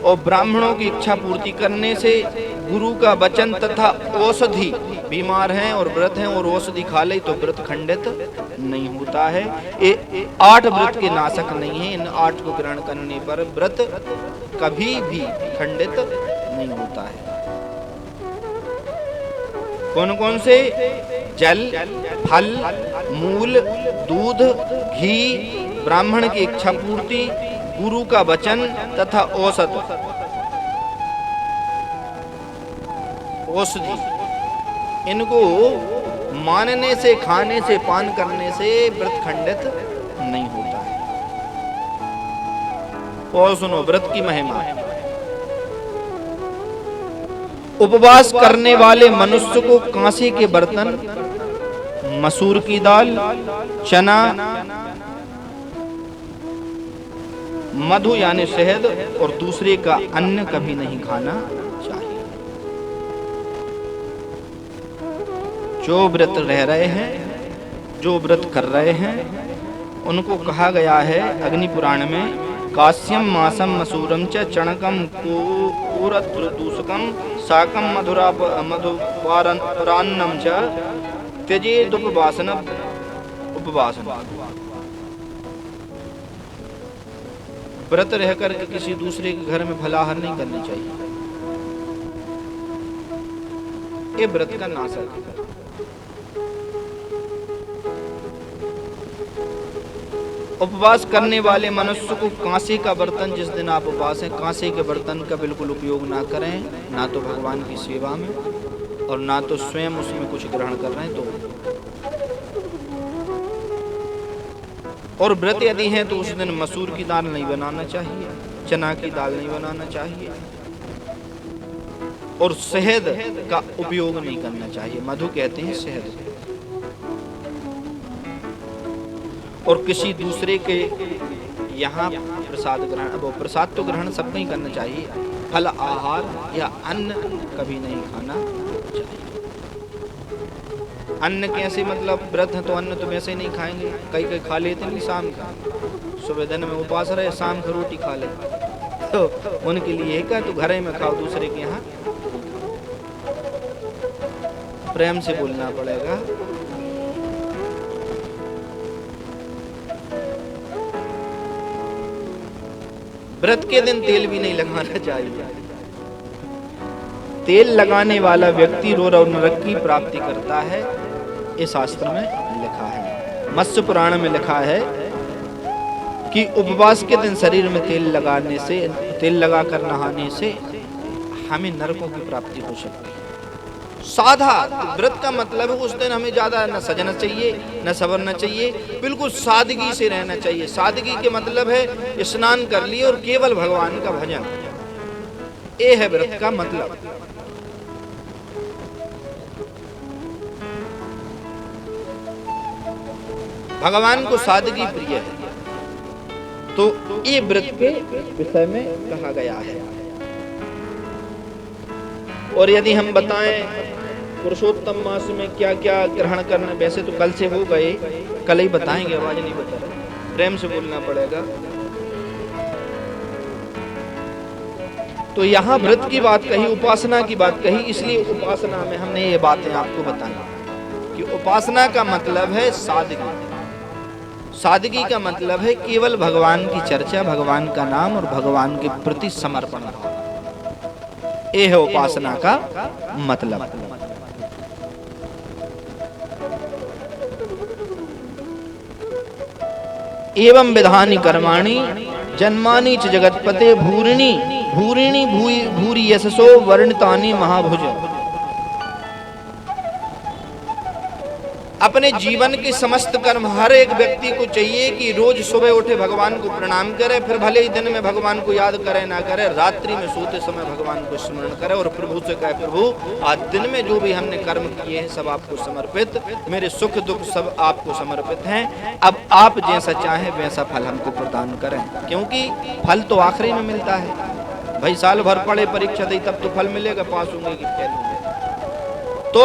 और ब्राह्मणों की इच्छा पूर्ति करने से, गुरु का वचन तथा औषधि, बीमार हैं और व्रत हैं और औषधि खा ले तो व्रत खंडित नहीं होता है। ये 8 व्रत के नाशक नहीं है। इन 8 को ग्रहण करने पर व्रत कभी भी खंडित नहीं होता है। कौन कौन से? जल, फल, मूल, दूध, घी, ब्राह्मण की इच्छा पूर्ति, गुरु का वचन तथा औषधि। इनको मानने से, खाने से, पान करने से व्रत खंडित नहीं होता है। और सुनो व्रत की महिमा। उपवास करने वाले मनुष्य को कांसे के बर्तन, मसूर की दाल, चना, मधु यानी शहद और दूसरे का अन्न कभी नहीं खाना चाहिए। जो व्रत रह रहे हैं, जो व्रत कर रहे हैं, उनको कहा गया है अग्नि पुराण में, कास्यम मासम मसूरम च चणकम कोरत्रतूषकम साकम मधुवारान्नम च त्यजेत उपवासनम। व्रत रहकर के किसी दूसरे के घर में फलाहार नहीं करनी चाहिए। ये व्रत का नाशक है। उपवास करने वाले मनुष्य को कांसे का बर्तन, जिस दिन आप उपवास हैं, कांसे के बर्तन का बिल्कुल उपयोग ना करें, ना तो भगवान की सेवा में और ना तो स्वयं उसमें कुछ ग्रहण कर रहे हैं तो। और व्रत यदि है तो उस दिन मसूर की दाल नहीं बनाना चाहिए, चना की दाल नहीं बनाना चाहिए और शहद का उपयोग नहीं करना चाहिए। मधु कहते हैं शहद। और किसी दूसरे के यहाँ प्रसाद ग्रहण, अब प्रसाद तो ग्रहण सबको ही करना चाहिए। फल, आहार या अन्न कभी नहीं खाना चाहिए। अन्न कैसे? मतलब व्रत है तो अन्न तो वैसे ही नहीं खाएंगे। कई खा लेते नहीं शाम का, सुबह दिन में उपास रहे, शाम को रोटी खा ले, तो उनके लिए क्या, तो घर में खाओ, दूसरे के यहाँ। प्रेम से बोलना पड़ेगा। व्रत के दिन तेल भी नहीं लगाना चाहिए। तेल लगाने वाला व्यक्ति रोर और नरक की प्राप्ति करता है, इस शास्त्र में लिखा है। मत्स्य पुराण में लिखा है कि उपवास के दिन शरीर में तेल लगाने से, तेल लगाकर नहाने से हमें नरकों की प्राप्ति हो सकती है। साधा व्रत का मतलब है उस दिन हमें ज्यादा न सजना चाहिए न संवरना चाहिए, बिल्कुल सादगी से रहना चाहिए। सादगी के मतलब है स्नान कर लिए और केवल भगवान का भजन, ये है व्रत का मतलब। भगवान को सादगी प्रिय है, तो ये व्रत के विषय में कहा गया है। और यदि हम बताएं पुरुषोत्तम मास में क्या क्या ग्रहण करना, वैसे तो कल से हो गए, कल ही बताएंगे, आवाज नहीं बता रहे, प्रेम से बोलना पड़ेगा। तो यहाँ व्रत की बात कही, उपासना की बात कही, इसलिए उपासना में हमने ये बातें आपको बताई कि उपासना का मतलब है सादगी। सादगी का मतलब है केवल भगवान की चर्चा, भगवान का नाम और भगवान के प्रति समर्पण। ये है उपासना का मतलब। एवं विधानि कर्माणि जन्मानि च जगत्पते भूरिणि भूरिणि भूरि यशसो वर्णितानि महाभुज। अपने जीवन के समस्त कर्म हर एक व्यक्ति को चाहिए कि रोज सुबह उठे भगवान को प्रणाम करे, फिर भले ही दिन में भगवान को याद करे ना करे, रात्रि में सोते समय भगवान को स्मरण करे और प्रभु से कहे, प्रभु आज दिन में जो भी हमने कर्म किए हैं सब आपको समर्पित, मेरे सुख दुख सब आपको समर्पित हैं, अब आप जैसा चाहें वैसा फल हमको प्रदान करें। क्योंकि फल तो आखिरी में मिलता है भाई, साल भर पढ़े परीक्षा दी तब तो फल मिलेगा, पास होंगे कि फेल होंगे। तो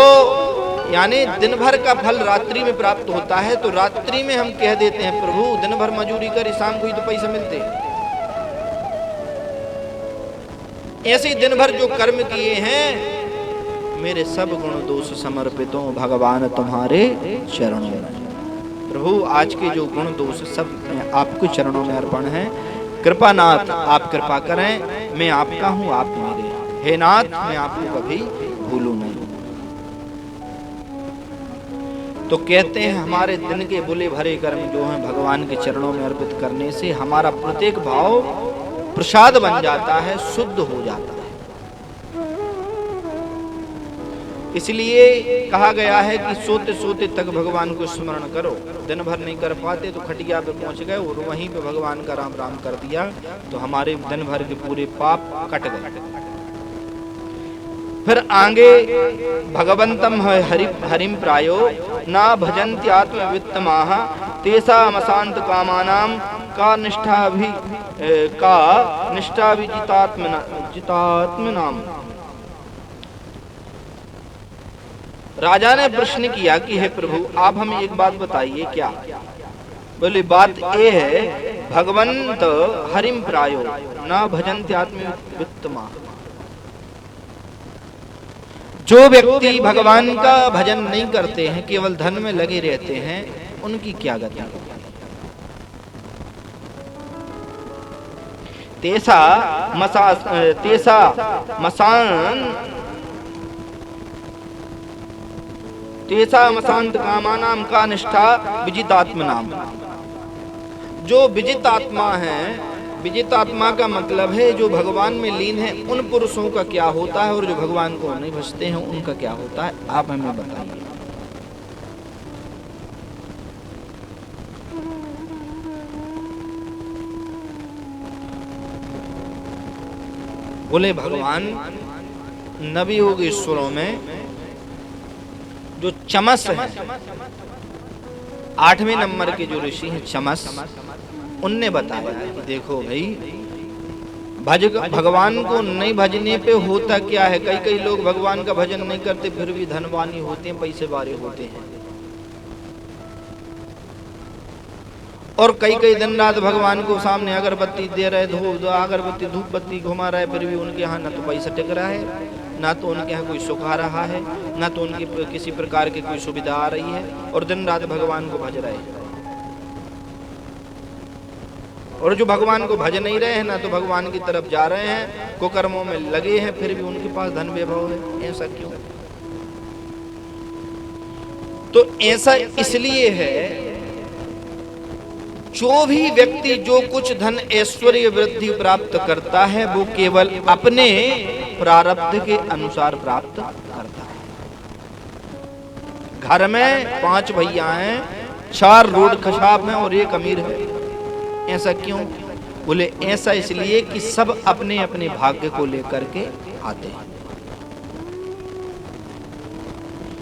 यानी दिन भर का फल रात्रि में प्राप्त होता है। तो रात्रि में हम कह देते हैं प्रभु दिन भर मजूरी करी, शाम को ही तो पैसे मिलते हैं। ऐसे ही दिन भर जो कर्म किए हैं मेरे सब गुण दोष समर्पित हो भगवान तुम्हारे चरणों में। प्रभु आज के जो गुण दोष सब आपके चरणों में अर्पण है। कृपानाथ आप कृपा करें, मैं आपका हूँ आप मेरे, हे नाथ मैं आपको कभी भूलूं नहीं। तो कहते हैं हमारे दिन के बुले भरे कर्म जो हैं भगवान के चरणों में अर्पित करने से हमारा प्रत्येक भाव प्रसाद बन जाता है, शुद्ध हो जाता है। इसलिए कहा गया है कि सोते सोते तक भगवान को स्मरण करो। दिन भर नहीं कर पाते तो खटिया पे पहुंच गए और वहीं पे भगवान का राम राम कर दिया तो हमारे दिन भर के पूरे पाप कट गए। फिर आगे भगवंतम हरिम प्रायो ना भजन्त्यात्मवित्तमाः तेषाम् अशांत कामानां का निष्ठा जितात्मनाम। राजा ने प्रश्न किया कि हे प्रभु आप हमें एक बात बताइए। क्या? बोले बात ये है भगवंत हरिम प्रायो ना भजन्त्यात्मवित्तमाः। जो व्यक्ति भगवान का भजन नहीं करते हैं, केवल धन में लगे रहते हैं, उनकी क्या गति होगी? तेसा मसांत कामानाम का निष्ठा विजितात्मनाम। जो विजित आत्मा है, विजित आत्मा का मतलब है जो भगवान में लीन है, उन पुरुषों का क्या होता है और जो भगवान को नहीं भजते हैं उनका क्या होता है, आप हमें बताइए। बोले भगवान नवि योगेश्वरों में जो चमस है, 8वें नंबर के जो ऋषि हैं चमस, उनने बताया कि देखो भाई भगवान को नहीं भजने पे होता क्या है। कई कई लोग भगवान का भजन नहीं करते फिर भी धनवानी होते हैं, पैसे वाले होते हैं, और कई कई दिन रात भगवान को सामने अगरबत्ती दे रहे, अगरबत्ती धूप बत्ती घुमा रहे, फिर भी उनके यहाँ न तो पैसा टिक रहा है, ना तो उनके यहाँ कोई सुख आ रहा है, ना तो उनकी किसी प्रकार की कोई सुविधा आ रही है, और दिन रात भगवान को भज रहे हैं। और जो भगवान को भज नहीं रहे हैं ना तो भगवान की तरफ जा रहे हैं, कुकर्मों में लगे हैं, फिर भी उनके पास धन वैभव है। ऐसा क्यों? तो ऐसा इसलिए है, जो भी व्यक्ति जो कुछ धन ऐश्वर्य वृद्धि प्राप्त करता है वो केवल अपने प्रारब्ध के अनुसार प्राप्त करता है। घर में 5 भैया हैं, 4 रोड खशाब हैं और 1 अमीर है। ऐसा क्यों? बोले ऐसा इसलिए कि सब अपने अपने भाग्य को लेकर के आते हैं।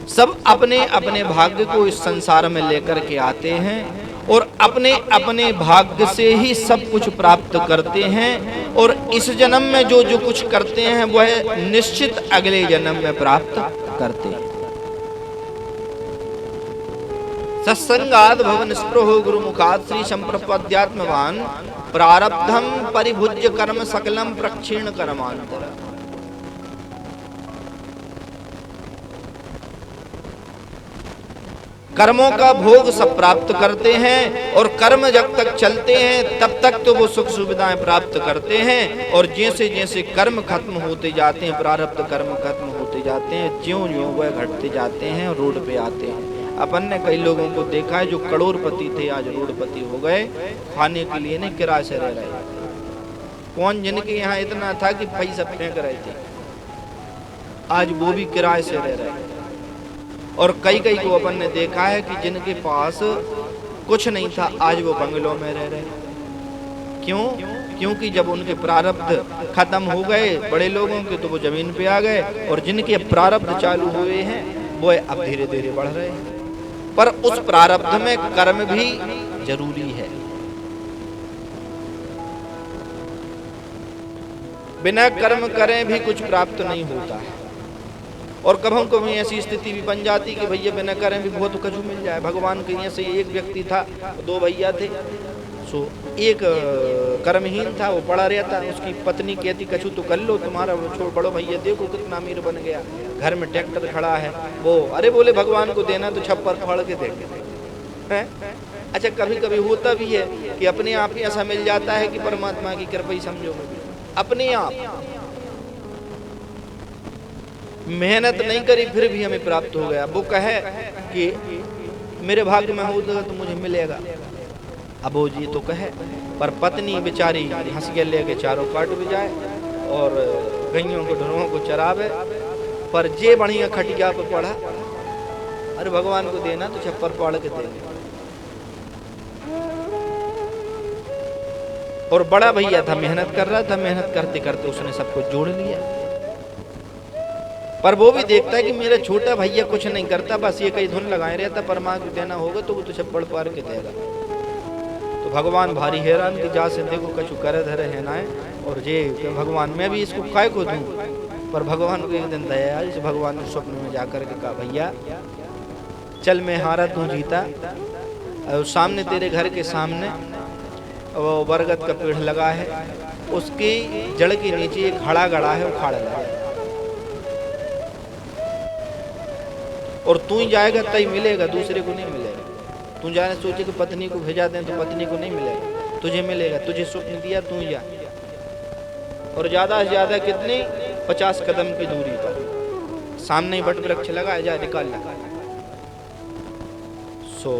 सब अपने अपने भाग्य को इस संसार में लेकर के आते हैं और अपने अपने भाग्य से ही सब कुछ प्राप्त करते हैं। और इस जन्म में जो जो कुछ करते हैं वह निश्चित अगले जन्म में प्राप्त करते हैं। सत्संगाद भवन स्पृहो गुरुमुखात् श्री संप्रपद्यात्मवान प्रारब्धम परिभुज्य कर्म सकलम प्रक्षीण कर्मांतर। कर्मों का भोग सब प्राप्त करते हैं और कर्म जब तक चलते हैं तब तक तो वो सुख सुविधाएं प्राप्त करते हैं। और जैसे जैसे कर्म खत्म होते जाते हैं, प्रारब्ध कर्म खत्म होते जाते हैं, ज्यों ज्यों वह घटते जाते हैं, रोड पे आते हैं। अपन ने कई लोगों को देखा है जो करोड़पति थे आज रोडपति हो गए, खाने के लिए नहीं किराए से रह रहे। कौन जिनके यहाँ इतना था कि पैसा फेंक रहे थे, आज वो भी किराए से रह रहे। और कई कई को अपन ने देखा है कि जिनके पास कुछ नहीं था आज वो बंगलों में रह रहे। क्यों? क्योंकि जब उनके प्रारब्ध खत्म हो गए बड़े लोगों के तो वो जमीन पे आ गए, और जिनके प्रारब्ध चालू हुए हैं वो अब धीरे धीरे बढ़ रहे हैं। पर उस प्रारब्ध में कर्म भी जरूरी है। बिना कर्म करें भी कुछ प्राप्त नहीं होता है। और कभी कभी ऐसी स्थिति भी बन जाती कि भैया बिना करें भी बहुत कछु मिल जाए। भगवान के यहाँ से एक व्यक्ति था, 2 भैया थे। सो एक कर्महीन था, वो पड़ा रहता। उसकी पत्नी कहती कछु तो कर लो, तुम्हारा वो छोड़ बड़ो भैया देखो कितना अमीर बन गया, घर में ट्रैक्टर खड़ा है। वो अरे बोले भगवान को देना तो छप्पर फाड़ के देंगे। अच्छा कभी कभी होता भी है कि अपने आप ही ऐसा मिल जाता है कि परमात्मा की कृपा ही समझो, अपने आप मेहनत नहीं करी फिर भी हमें प्राप्त हो गया। वो कहे कि मेरे भाग्य में होगा तो मुझे मिलेगा। अब वो जी तो कहे, पर पत्नी बेचारी हंस के लेके चारों काट भी जाए और गैयों को ढोरों को चरावे, पर जे बढ़िया खटिया पे पड़ा, अरे भगवान को देना तो छप्पर फाड़ के देंगे। और बड़ा भैया था, मेहनत कर रहा था, मेहनत करते करते उसने सबको जोड़ लिया। पर वो भी देखता है कि मेरा छोटा भैया कुछ नहीं करता, बस ये कई धुन लगाए रहता, परमात्मा देना होगा तो वो तो छप्पड़ पार के देगा। तो भगवान भारी हैरान कि जा से देखो कछु करे धरे है ना, और जे भगवान मैं भी इसको काय को दूं। पर भगवान को एक दिन दया आई, भगवान ने स्वप्न में जाकर के कहा भैया चल मैं हारा तू जीता, और सामने तेरे घर के सामने वो बरगद का पेड़ लगा है, उसकी जड़ के नीचे एक खड़ा गड़ा है, उखाड़ लगा और तू ही जाएगा तई मिलेगा, दूसरे को नहीं मिलेगा। तू जाने सोचे कि पत्नी को भेजा दें तो पत्नी को नहीं मिलेगा, तुझे मिलेगा। तुझे स्वप्न दिया तू ही जा, और ज्यादा से ज्यादा कितनी 50 कदम की दूरी पर सामने ही वट वृक्ष लगा है, जा निकाल लगा। सो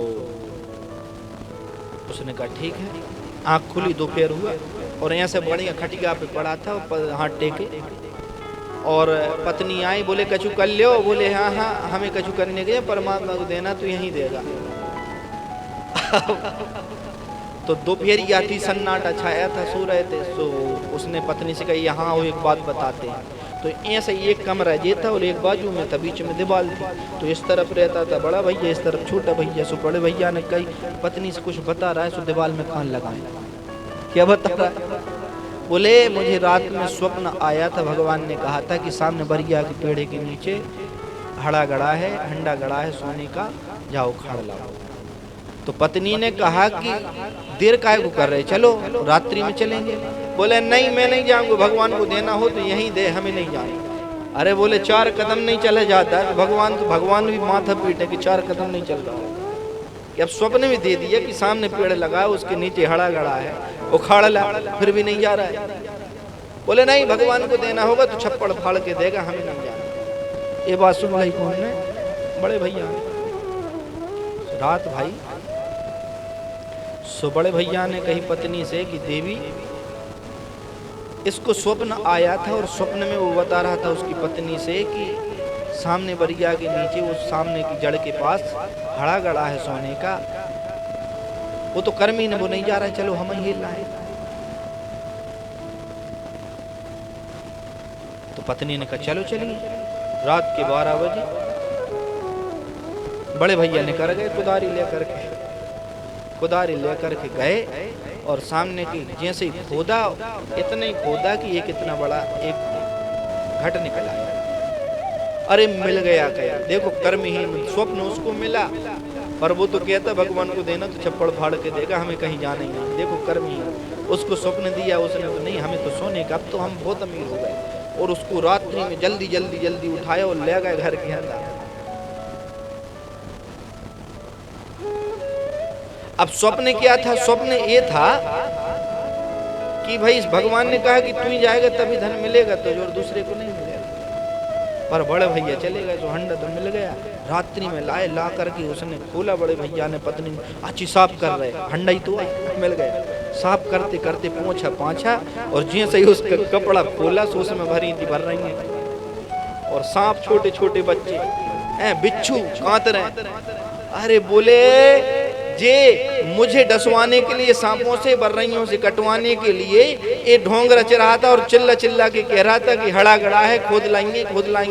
उसने कहा ठीक है। आँख खुली, दोपहर हुआ और यहाँ से बढ़िया खटिया पे पड़ा था, हाथ टेके, और पत्नी आई, बोले कछु कर लियो, बोले हाँ हाँ हमें कछु करने के परमात्मा को देना तो यहीं देगा। तो दोपहर आती सन्नाटा छाया था, सो रहे थे। तो उसने पत्नी से कही यहाँ वो एक बात बताते हैं। तो ऐसा एक कमरा ये था और एक बाजू में था, बीच में दीवार थी। तो इस तरफ रहता था बड़ा भैया, इस तरफ छोटा भैया। सो बड़े भैया ने कही पत्नी से कुछ बता रहा है, सो दीवार में कान लगाए। क्या बता रहा है? बोले मुझे रात में स्वप्न आया था, भगवान ने कहा था कि सामने बरिया के पेड़ के नीचे हड़ा गड़ा है, हंडा गड़ा है सोने का, जाओ खाड़ लाओ। तो पत्नी ने कहा कि देर काहे को कर रहे, चलो रात्रि में चलेंगे। बोले नहीं मैं नहीं जाऊंगा, भगवान को देना हो तो यहीं दे, हमें नहीं जाना। अरे बोले 4 कदम नहीं चले जाता है, भगवान भी माथा पीटे कि 4 कदम नहीं चल रहा। कि अब स्वप्न में दे दिया कि सामने पेड़ लगा है, उसके नीचे हड़ा गड़ा है, उखाड़ ला, फिर भी नहीं जा रहा है। बोले नहीं, भगवान को देना होगा तो छप्पड़ फाड़ के देगा, हमें नहीं जाना। ये बात सुन लाई कौन ने? बड़े भैया। रात भाई सो बड़े भैया ने कही पत्नी से कि देवी, इसको स्वप्न आया था और स्वप्न में वो बता रहा था उसकी पत्नी से कि सामने बरिया के नीचे, उस सामने की जड़ के पास हड़ा गड़ा है सोने का, वो तो कर्मी ने, वो नहीं जा रहा है, चलो हम ही लाए। तो पत्नी ने कहा चलो चलिए। रात के 12 बजे बड़े भैया ने कर गए कुदारी लेकर के गए और सामने की जैसे ही खोदा, इतने ही खोदा कि एक इतना बड़ा एक घट निकल आया। अरे मिल गया क्या, देखो कर्महीन स्वप्न उसको मिला, पर वो तो कहता भगवान को देना तो छप्पड़ फाड़ के देगा, हमें कहीं जाना ही नहीं। देखो कर्महीन, उसको स्वप्न दिया उसने तो नहीं, हमें तो सोने का, अब तो हम बहुत अमीर हो गए। और उसको रात्रि में जल्दी जल्दी जल्दी उठाया और ले गए घर के अंदर। अब स्वप्न क्या था? स्वप्न ये था कि भाई भगवान ने कहा कि तू ही जाएगा तभी धन मिलेगा, तो जो दूसरे को नहीं मिलेगा। पर बड़े भैया चले गए तो हंडा तो मिल गया। रात्रि में लाए, ला करके उसने खोला, बड़े भैया ने पत्नी अच्छी साफ कर रहे, हंडा ही तो मिल गया। साफ करते करते पोंछा पाछा और जैसे ही उसका कपड़ा खोला सो उसमें भर रही है और सांप, छोटे छोटे बच्चे, बिच्छू कांत रहे। अरे बोले जे मुझे डसवाने के लिए, सांपों से बर्रइयों से कटवाने के लिए ये ढोंग रच रहा था और चिल्ला चिल्ला के कह रहा था कि हड़ा गड़ा है, खोद लाएंगे।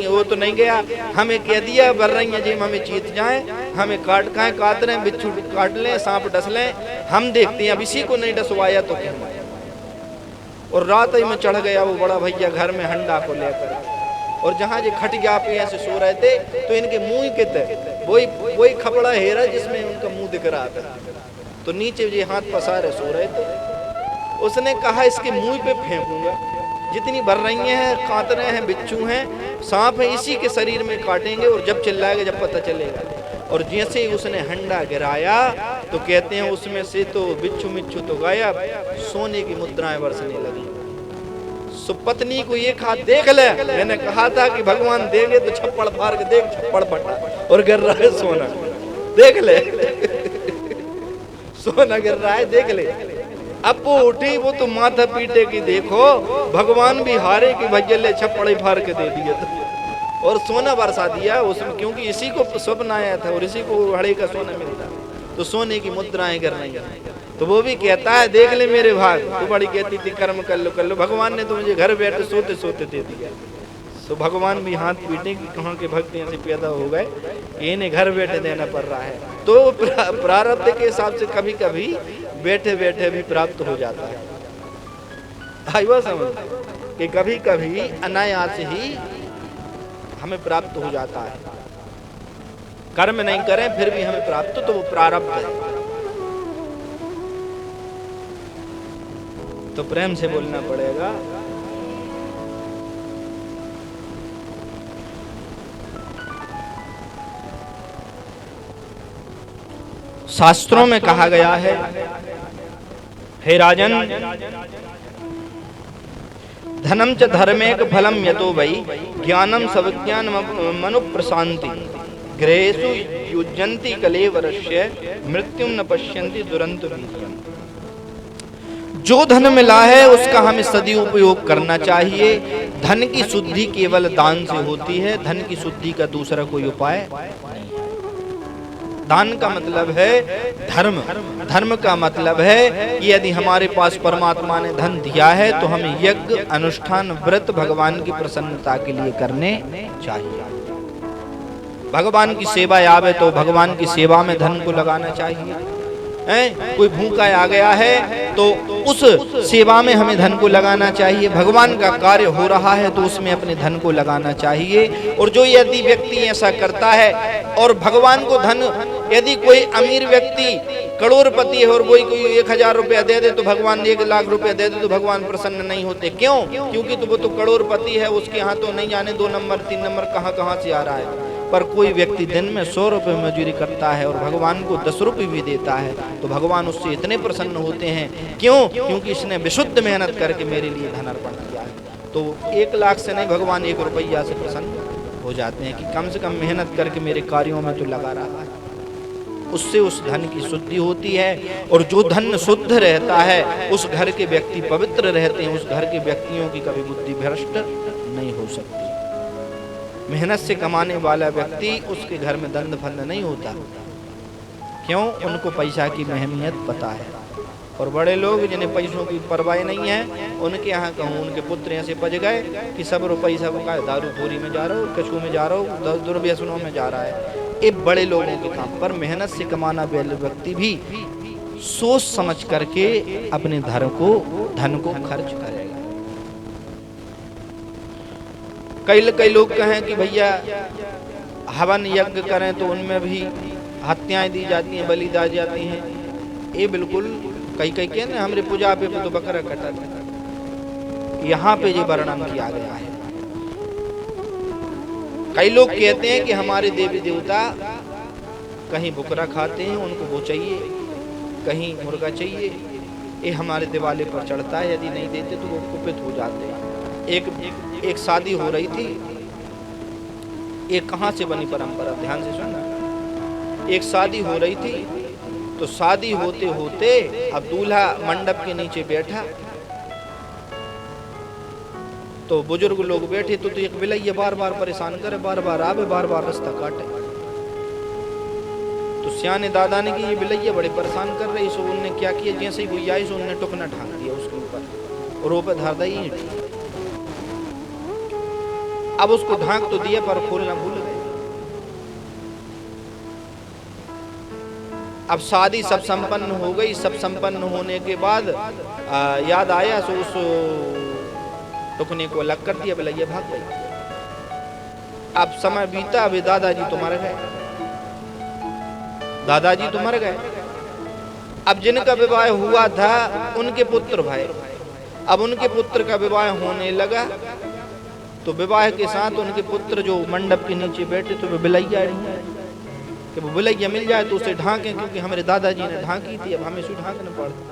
वो तो नहीं गया, हमें कह दिया बर्रइयां जी हमें चीत जाए, हमें काट रहे, बिच्छू काट लें, सांप डस लें, हम देखते हैं। अब इसी को नहीं डसवाया तो क्या। और रात ही में चढ़ गया वो बड़ा भैया घर में हंडा को लेकर, और जहाँ जो खटिया पे ऐसे सो रहे थे तो इनके मुंह के थे वही खपड़ा हेरा जिसमें उनका मुंह दिख रहा था, तो नीचे जो हाथ पसारे सो रहे थे। उसने कहा इसके मुंह पे फेंकूंगा, जितनी बर्रइयां हैं, कांतरे हैं, बिच्छू हैं, सांप है, इसी के शरीर में काटेंगे और जब चिल्लाएगा जब पता चलेगा। और जैसे ही उसने हंडा गिराया तो कहते हैं उसमें से तो बिच्छू मिच्छू तो गायब, सोने की मुद्राएं बरसने लगी। सो पत्नी को ये कहा देख ले, मैंने कहा था कि भगवान देंगे तो छप्पड़ फाड़ के देख, छप्पड़ फटा और गिर रहा है सोना, देख ले सोना गिर रहा है, देख ले। अब वो उठी, वो तो माथा पीटे की देखो भगवान भी हारे कि भैया ले छप्पड़ ही फाड़ के दे दिया था और सोना बरसा दिया उसमें, क्योंकि इसी को स्वप्न आया था और इसी को हड़े का सोना मिलता, तो सोने की मुद्राएं गिर रही हैं। तो वो भी कहता है देख ले मेरे भाग, तू बड़ी कहती थी कर्म कर लो, भगवान ने तो मुझे घर बैठे सोते सोते दे दिया। तो भगवान भी हाथ पीटे कि कहाँ के भक्त ऐसे पैदा हो गए, इन्हें घर बैठे देना पड़ रहा है। तो प्रारब्ध के हिसाब से कभी कभी बैठे बैठे भी प्राप्त हो जाता है। आइए समझ कि कभी कभी अनायास ही हमें प्राप्त हो जाता है, कर्म नहीं करें फिर भी हमें प्राप्त, तो वो प्रारब्ध है। तो प्रेम से बोलना पड़ेगा। शास्त्रों में कहा गया है, हे राजन, धनम च धर्मेक फलम यतो वै ज्ञानम सविज्ञान मनु प्रशांति गृहेषु युज्यन्ति कलेवरस्य मृत्युम न पश्यन्ति दुरंत वीर्यम्। जो धन मिला है उसका हमें सदुपयोग करना चाहिए। धन की शुद्धि केवल दान से होती है, धन की शुद्धि का दूसरा कोई उपाय नहीं है। दान का मतलब है धर्म, धर्म का मतलब है कि यदि हमारे पास परमात्मा ने धन दिया है तो हमें यज्ञ, अनुष्ठान, व्रत भगवान की प्रसन्नता के लिए करने चाहिए। भगवान की सेवा आवे तो भगवान की सेवा में धन को लगाना चाहिए। कोई भूखा आ गया है तो उस सेवा में हमें धन को लगाना चाहिए। भगवान का कार्य हो रहा है तो उसमें अपने धन को लगाना चाहिए। और जो यदि व्यक्ति ऐसा करता है और भगवान को धन, यदि कोई अमीर व्यक्ति करोड़पति है और कोई 1000 रुपया दे दे तो भगवान 1 लाख रुपया दे दे तो भगवान प्रसन्न नहीं होते। क्यों? क्योंकि तो वो तो करोड़पति है, उसके यहाँ तो नहीं जाने 2 नंबर 3 नंबर कहाँ से आ रहा है। पर कोई व्यक्ति दिन में 100 रुपये मजदूरी करता है और भगवान को 10 रुपये भी देता है तो भगवान उससे इतने प्रसन्न होते हैं। क्यों? क्योंकि इसने विशुद्ध मेहनत करके मेरे लिए धन अर्पण किया है। तो 1 लाख से नहीं, भगवान 1 रुपया से प्रसन्न हो जाते हैं कि कम से कम मेहनत करके मेरे कार्यों में तो लगा रहा है। उससे उस धन की शुद्धि होती है और जो धन शुद्ध रहता है उस घर के व्यक्ति पवित्र रहते हैं। उस घर के व्यक्तियों की कभी बुद्धि भ्रष्ट नहीं हो सकती। मेहनत से कमाने वाला व्यक्ति उसके घर में दंड फंद नहीं होता। क्यों? उनको पैसा की अहमियत पता है। और बड़े लोग जिन्हें पैसों की परवाह नहीं है, उनके यहाँ कहूँ उनके पुत्र ऐसे पज गए कि सब पैसा वो का दारू पूरी में जा रहा हो, कछू में जा रहा हो, दुर्व्यसनों में जा रहा है। ये बड़े लोगों के काम पर मेहनत से कमाना वाला व्यक्ति भी सोच समझ करके अपने धन को खर्च करेगा। कई लोग कहें कि भैया हवन यज्ञ करें तो उनमें भी हत्याएं दी जाती हैं, बलि दी जाती हैं। ये बिल्कुल कई कहते हैं हमारे पूजा पे तो बकरा कटा था। यहाँ पे ये वर्णन किया गया है। कई लोग कहते हैं कि हमारे देवी देवता कहीं बकरा खाते हैं, उनको वो चाहिए, कहीं मुर्गा चाहिए, ये हमारे दिवाले पर चढ़ता है, यदि नहीं देते तो वो कुपित हो जाते हैं। एक शादी हो रही थी। ये कहाँ से बनी परंपरा, ध्यान से सुनना। एक शादी हो रही थी तो शादी होते होते अब दूल्हा मंडप के नीचे बैठा तो बुजुर्ग लोग बैठे तो एक बिलैया बार बार परेशान करे, बार बार आवे, बार बार रास्ता काटे। तो सियाने दादा ने कि ये बिलैया बड़े परेशान कर रही। सो उनने क्या किया, जैसे ही कोई आई सो उनने टुकना ढांक दिया उसके ऊपर और ऊपर धर दी ईंट। अब उसको ढांक तो दिया पर खोलना भूल गए। अब शादी सब संपन्न हो गई। सब संपन्न होने के बाद याद आया सो उस टुकने को अलग कर दिया, बिलैया भाग गई। अब समय बीता, अभी दादाजी तो मर गए। दादाजी तो मर गए। अब जिनका विवाह हुआ था उनके पुत्र भाई, अब उनके पुत्र का विवाह होने लगा तो विवाह के साथ उनके पुत्र जो मंडप के नीचे बैठे तो वे बिलैया कि वो बिलैया मिल जाए तो उसे ढांकें, क्योंकि हमारे दादाजी ने ढांकी थी, अब हमें उसे ढांकना पड़ता।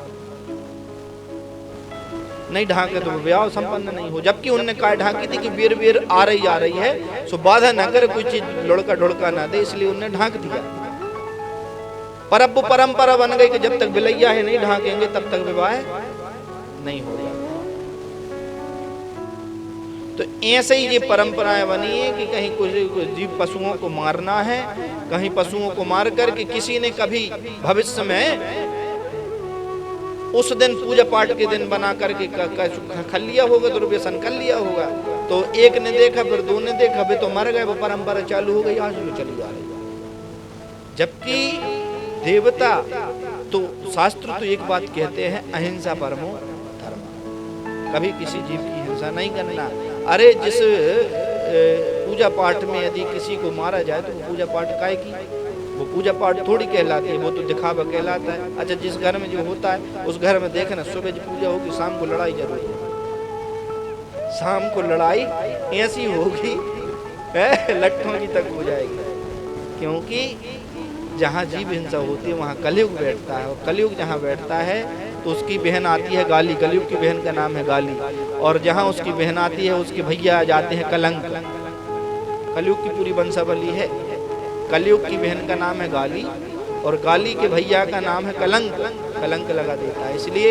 नहीं ढांके तो विवाह संपन्न नहीं हो। जबकि उनने कहा ढांकी थी कि वीर वीर आ रही है, सो बाधा न करे, कोई चीज लुढ़का ढुड़का ना दे, इसलिए उनने ढांक दिया। पर अब वो परंपरा बन गई कि जब तक बिलैया है नहीं ढांकेंगे तब तक विवाह नहीं होगा। तो ऐसे ही ये परंपराएं बनी है कि कहीं कुछ जीव पशुओं को मारना है, कहीं पशुओं को मार करके किसी ने कभी भविष्य में उस दिन पूजा पाठ के दिन बना करके खा लिया होगा, दुर्व्यसन कर लिया होगा। तो एक ने देखा, फिर दो ने देखा, फिर तो मर गए, वो परंपरा चालू हो गई, आज भी चली जा रही। जबकि देवता तो शास्त्र तो एक बात कहते हैं, अहिंसा परमो धर्म, कभी किसी जीव की हिंसा नहीं करना। अरे जिस पूजा पाठ में यदि किसी को मारा जाए तो वो पूजा पाठ काहे की, वो पूजा पाठ थोड़ी कहलाती है, वो तो दिखावा कहलाता है। अच्छा, जिस घर में जो होता है उस घर में देखना, सुबह जो पूजा होगी शाम को लड़ाई जरूर है। शाम को लड़ाई ऐसी होगी लट्ठों की तक हो जाएगी, क्योंकि जहाँ जीव हिंसा होती है वहाँ कलयुग बैठता है, और कलयुग जहाँ बैठता है तो उसकी बहन आती है गाली, कलयुग की बहन का नाम है गाली। और जहाँ उसकी बहन आती है उसके भैया आ जाते हैं कलंक। कलयुग की पूरी वंशावली है, कलयुग की बहन का नाम है गाली और गाली के भैया का नाम है कलंक। कलंक लगा देता है। इसलिए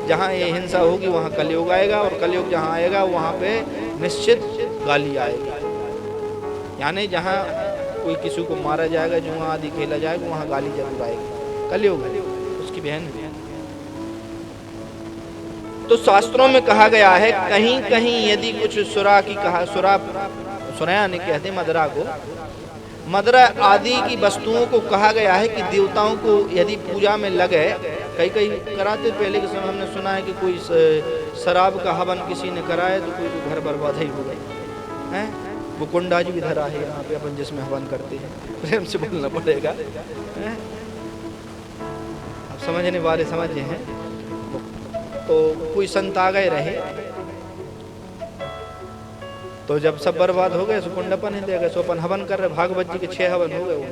जहाँ ये हिंसा होगी वहाँ कलयुग आएगा, और कलयुग जहाँ आएगा वहाँ पे निश्चित गाली आएगी। यानी जहाँ कोई किसी को मारा जाएगा, जुआ आदि खेला जाएगा, वहाँ गाली जरूर आएगी। कलयुग उसकी बहन है। तो शास्त्रों में कहा गया है, कहीं कहीं यदि कुछ सुरा की कहा, सुराया ने कहते मदरा को, मदरा आदि की वस्तुओं को कहा गया है कि देवताओं को यदि पूजा में लगे, कई कराते। पहले के समय हमने सुना है कि कोई शराब का हवन किसी ने कराया तो कोई घर बर्बाद ही हो गई है। वो कुंडाज भी धरा है यहाँ पे अपन जिसमें हवन करते हैं, प्रेम से बोलना पड़ेगा। अब समझने वाले समझ हैं। तो कोई संत आ गए रहे तो जब सब बर्बाद हो गए सो कुंडपन ही दे गए, सो अपन हवन कर रहे, भागवत जी के 6 हवन हो गए वो।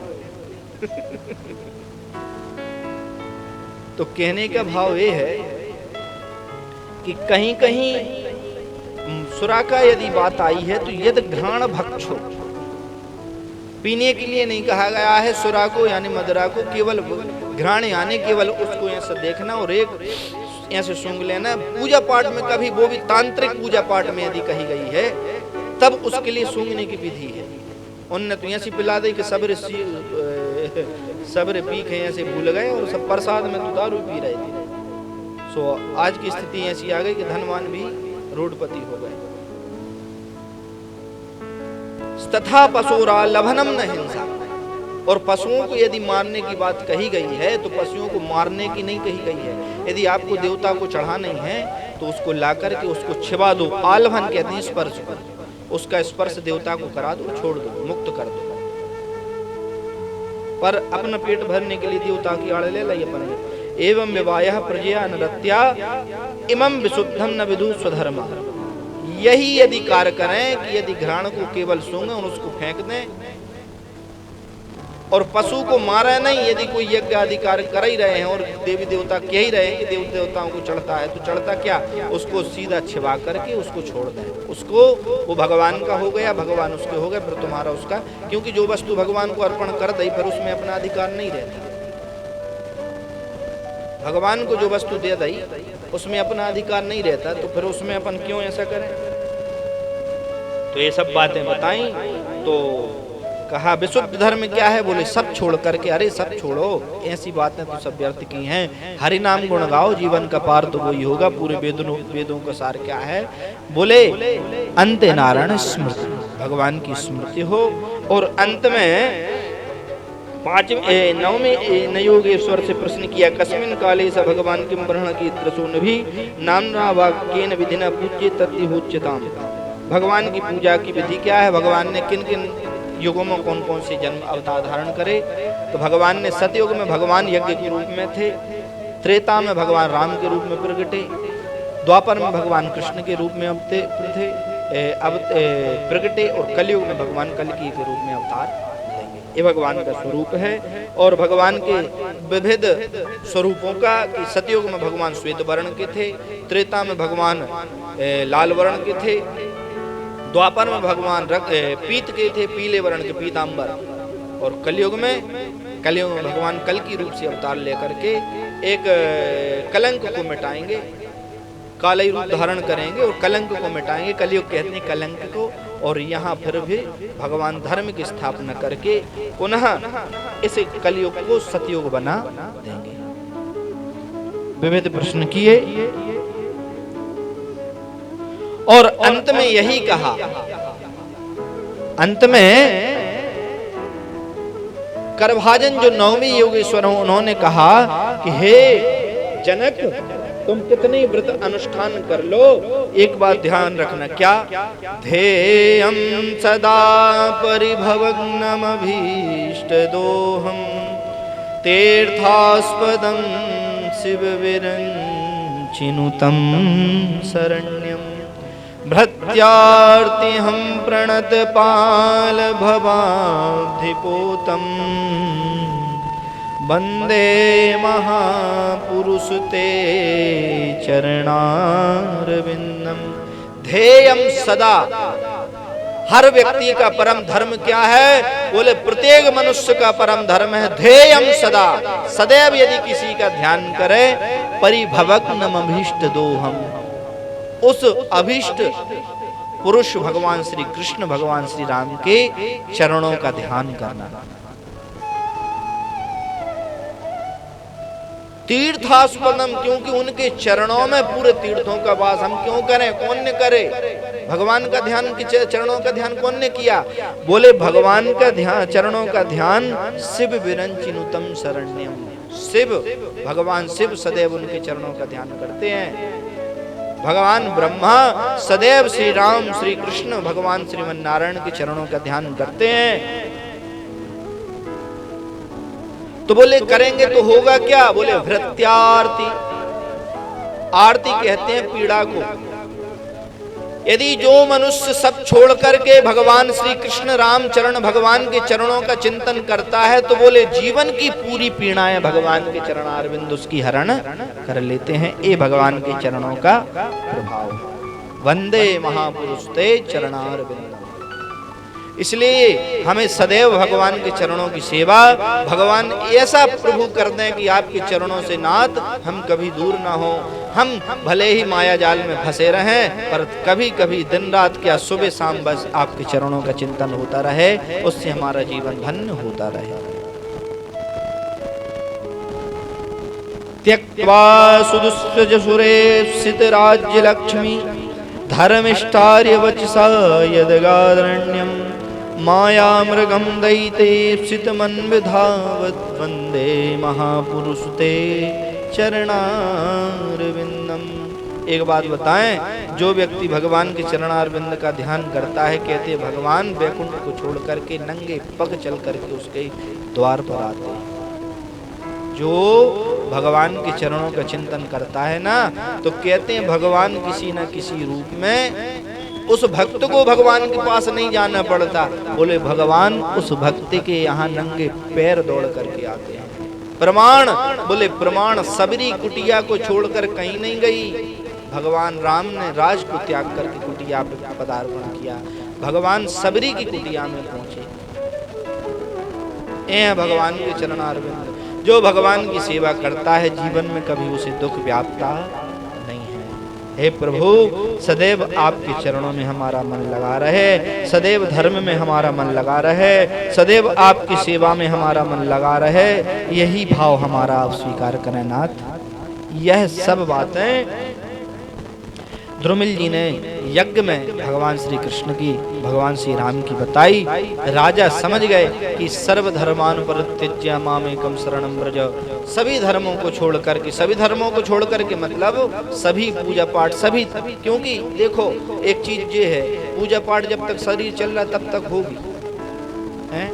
तो कहने का भाव ये है कि कहीं कहीं सुरा का यदि बात आई है तो यदि घ्राण भक्षो, पीने के लिए नहीं कहा गया है सुरा को यानी मदिरा को, केवल घ्राण यानी केवल उसको ऐसे देखना और एक ऐसे सूंघ लेना। पूजा पाठ में कभी, वो भी तांत्रिक पूजा पाठ में यदि कही गई है तब उसके लिए सूंघने की विधि है। उनने तो ऐसी पिला दी कि सबरे पी के ऐसे भूल गए और सब प्रसाद में तो दारू पी रहे थे। सो आज की स्थिति ऐसी आ गई कि धनवान भी रोडपति हो गए। तथा पशुरा लभनम न हिंसा, और पशुओं को यदि मारने की बात कही गई है तो पशुओं को मारने की नहीं कही गई है। यदि आपको देवता को चढ़ा नहीं है तो उसको ला करके उसको छिपा दो, आलभन कहते हैं स्पर्श को, उसका स्पर्श देवता को करा दो, छोड़ दो, मुक्त कर दो। पर अपना पेट भरने के लिए देवता की आड़ ले लाई अपन। एवं विवाह प्रजया नृत्या इमं विशुद्धम न विदु स्वधर्मा, यही यदि कार्य करें कि यदि घ्राण को केवल सूंघें और उसको फेंक दें और पशु को मारे नहीं, यदि कोई यज्ञ आदि कार्य कर ही रहे हैं और देवी देवता कह ही रहे हैं कि देवी देवताओं को चढ़ता है, तो चढ़ता क्या, उसको सीधा छिपा करके उसको छोड़ दें, उसको वो भगवान का हो गया, भगवान उसके हो गए, फिर तुम्हारा उसका। क्योंकि जो वस्तु भगवान को अर्पण कर दी फिर उसमें अपना अधिकार नहीं रहता। भगवान को जो वस्तु दे दी उसमें अपना अधिकार नहीं रहता, तो फिर उसमें अपन क्यों ऐसा करें। तो ये सब बातें बताई तो कहा विशुद्ध धर्म क्या है, बोले सब छोड़ करके, अरे सब छोड़ो, ऐसी बातें तो सब व्यर्थ की हैं, हरि नाम गुण गाओ, जीवन का पार तो वही होगा। पूरे वेदों का सार क्या है, बोले अंत नारायण स्मृति, भगवान की स्मृति हो। और अंत में 9वें नयोगेश्वर से प्रश्न किया, कस्मिन काले स भगवान किम ब्रह्म की त्रसुन भी नामना वाक्येन विधिना पूज्य तत्ति होच्यताम। भगवान की पूजा की विधि क्या है, भगवान ने किन किन युगों में कौन कौन से जन्म अवतार धारण करे। तो भगवान ने सतयुग में भगवान यज्ञ के रूप में थे, त्रेता में भगवान राम के रूप में प्रगटे, द्वापर में भगवान कृष्ण के रूप में प्रगटे, और कलयुग में भगवान कल्कि के रूप में अवतार लेंगे। ये भगवान का स्वरूप है। और भगवान के विविध स्वरूपों का कि सतयुग में भगवान श्वेत वर्ण के थे, त्रेता में भगवान लाल वर्ण के थे, द्वापर में भगवान पीत के थे, पीले वर्ण के पीतांबर, और कलयुग में भगवान कल की रूप से अवतार लेकर के एक कलंक को मिटाएंगे, काले रूप धारण करेंगे और कलंक को मिटाएंगे। कलयुग कहते हैं कलंक को। और यहाँ फिर भी भगवान धर्म की स्थापना करके पुनः इस कलयुग को सतयुग बना देंगे। विविध प्रश्न किए और अंत में यही कहा, अंत में करभाजन जो 9वें योगेश्वर हैं उन्होंने कहा कि हे जनक, तुम कितने व्रत अनुष्ठान कर लो, एक बात ध्यान रखना, क्या, ध्येयं सदा परिभवग्नम अभीष्ट दोहम तीर्थास्पदं शिव विरंचिनुतम शरण्यम भृत्यार्तिहं प्रणतपाल भवाब्धिपोतम वंदे महापुरुष ते चरणारविंदम। ध्येयम सदा, हर व्यक्ति का परम धर्म क्या है, बोले प्रत्येक मनुष्य का परम धर्म है ध्येयम सदा, सदैव यदि किसी का ध्यान करे, परिभवग्नम अभीष्ट दोहम, उस अभीष्ट पुरुष भगवान श्री कृष्ण भगवान श्री राम के चरणों का ध्यान करना। तीर्थास्पदम, क्योंकि उनके चरणों में पूरे तीर्थों का वास। हम क्यों करें, कौन ने करे, भगवान का ध्यान, चरणों का ध्यान कौन ने किया, बोले भगवान का ध्यान, चरणों का ध्यान शिव विरंचिनुतम शरण्यम, शिव भगवान शिव सदैव उनके चरणों का ध्यान करते हैं। भगवान ब्रह्मा सदैव श्री राम श्री कृष्ण भगवान श्रीमन नारायण के चरणों का ध्यान करते हैं। तो बोले करेंगे तो होगा क्या, बोले भृत्यार्ति, आरती कहते हैं पीड़ा को, यदि जो मनुष्य सब छोड़ करके भगवान श्री कृष्ण राम चरण भगवान के चरणों का चिंतन करता है तो बोले जीवन की पूरी पीड़ाएं भगवान के चरणारविंद उसकी हरण कर लेते हैं। ये भगवान के चरणों का प्रभाव। वंदे महापुरुष ते चरणारविंद। इसलिए हमें सदैव भगवान के चरणों की सेवा, भगवान ऐसा प्रभु कर दें कि आपके चरणों से नाथ हम कभी दूर ना हो। हम भले ही माया जाल में फंसे रहें पर कभी कभी दिन रात क्या सुबह शाम बस आपके चरणों का चिंतन होता रहे, उससे हमारा जीवन धन्य होता रहे। त्यक्त्वा सुदुष्टज सुरेप्सित राज्य लक्ष्मी धर्मिष्ठार्य वचसा यदगादरण्यम माया मृगम दैतेप्सित मन विधावत वंदे महापुरुष ते चरणारविंदम। एक बात बताएं, जो व्यक्ति भगवान के चरणारविंद का ध्यान करता है, कहते भगवान वैकुंठ को छोड़ करके नंगे पग चल करके उसके द्वार पर आते हैं। जो भगवान के चरणों का चिंतन करता है ना, तो कहते हैं भगवान किसी न किसी रूप में उस भक्त को भगवान के पास नहीं जाना पड़ता। बोले भगवान उस भक्त के यहाँ नंगे पैर दौड़ करके आते हैं। प्रमाण, बोले प्रमाण सबरी कुटिया को छोड़कर कहीं नहीं गई। भगवान राम ने राज को त्याग करके कुटिया पर पदार्पण किया, भगवान सबरी की कुटिया में पहुंचे। ए भगवान के चरणारविंद। जो भगवान की सेवा करता है जीवन में कभी उसे दुख व्यापता नहीं है। हे प्रभु, सदैव आपके चरणों में हमारा मन लगा रहे, सदैव धर्म में हमारा मन लगा रहे, सदैव आपकी सेवा में हमारा मन लगा रहे, यही भाव हमारा आप स्वीकार करें नाथ। यह सब बातें द्रुमिल जी ने यज्ञ में भगवान श्री कृष्ण की, भगवान श्री राम की बताई। राजा समझ गए कि सर्वधर्मान परित्यज्य मामेकं शरणं व्रज। सभी धर्मों को छोड़ करके, सभी धर्मों को छोड़ करके मतलब सभी पूजा पाठ सभी, क्योंकि देखो एक चीज ये है, पूजा पाठ जब तक शरीर चल रहा तब तक होगी। हैं?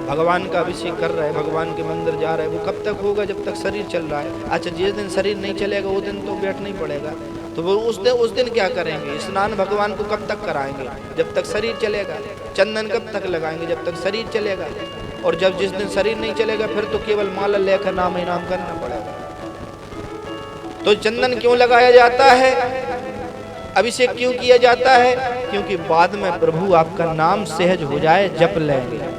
भगवान का अभिषेक कर रहा है, भगवान के मंदिर जा रहा है, वो कब तक होगा? जब तक शरीर चल रहा है। अच्छा, जिस दिन शरीर नहीं चलेगा वो दिन तो बैठना ही पड़ेगा। तो वो उस दिन क्या करेंगे? स्नान भगवान को कब तक कराएंगे? जब तक शरीर चलेगा। चंदन कब तक लगाएंगे? जब तक शरीर चलेगा। और जब जिस दिन शरीर नहीं चलेगा फिर तो केवल माला लेकर नाम ही नाम करना पड़ेगा। तो चंदन क्यों लगाया जाता है? अभिषेक क्यों किया जाता है? क्योंकि बाद में प्रभु आपका नाम सहज हो जाए, जप लेंगे।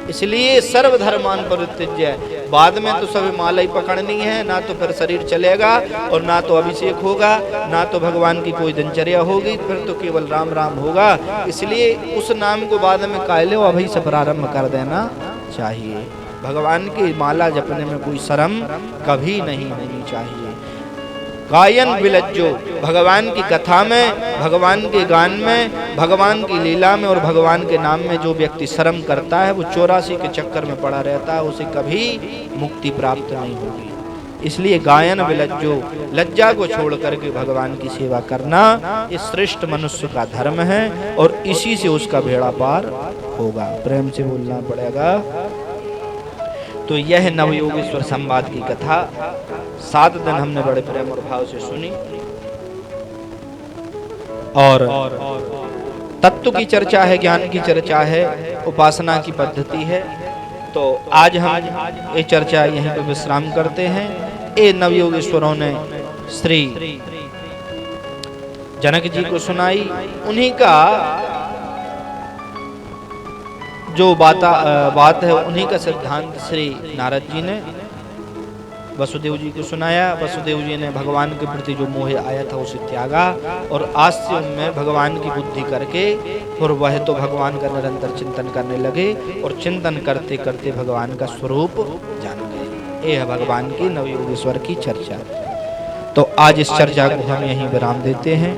इसलिए सर्वधर्मान परित्यज्य। बाद में तो सभी माला ही पकड़नी है, ना तो फिर शरीर चलेगा और ना तो अभिषेक होगा, ना तो भगवान की कोई दिनचर्या होगी, फिर तो केवल राम राम होगा। इसलिए उस नाम को बाद में कायले अभी से प्रारंभ कर देना चाहिए। भगवान की माला जपने में कोई शर्म कभी नहीं होनी चाहिए। गायन विलज्जो, भगवान की कथा में, भगवान के गान में, भगवान की लीला में और भगवान के नाम में जो व्यक्ति शर्म करता है वो 84 के चक्कर में पड़ा रहता है, उसे कभी मुक्ति प्राप्त नहीं होगी। इसलिए गायन विलज्जो, लज्जा को छोड़ करके भगवान की सेवा करना इस श्रेष्ठ मनुष्य का धर्म है और इसी से उसका बेड़ा पार होगा। प्रेम से बोलना पड़ेगा। तो यह नवयोगेश्वर संवाद की कथा 7 दिन हमने बड़े प्रेम और भाव से सुनी और तत्व की चर्चा है, ज्ञान की चर्चा है, उपासना की पद्धति है। तो आज हम ये चर्चा यहीं पर विश्राम करते हैं। ये नवयोगेश्वरों ने श्री जनक जी को सुनाई, उन्हीं का जो बात है उन्हीं का सिद्धांत श्री नारद जी ने वसुदेव जी को सुनाया। वसुदेव जी ने भगवान के प्रति जो मोह आया था उसे त्यागा और आज से उनमें भगवान की बुद्धि करके फिर वह तो भगवान का निरंतर चिंतन करने लगे और चिंतन करते करते भगवान का स्वरूप जान गए। ये है भगवान की नवयोगेश्वर की चर्चा। तो आज इस चर्चा को हम यहीं विराम देते हैं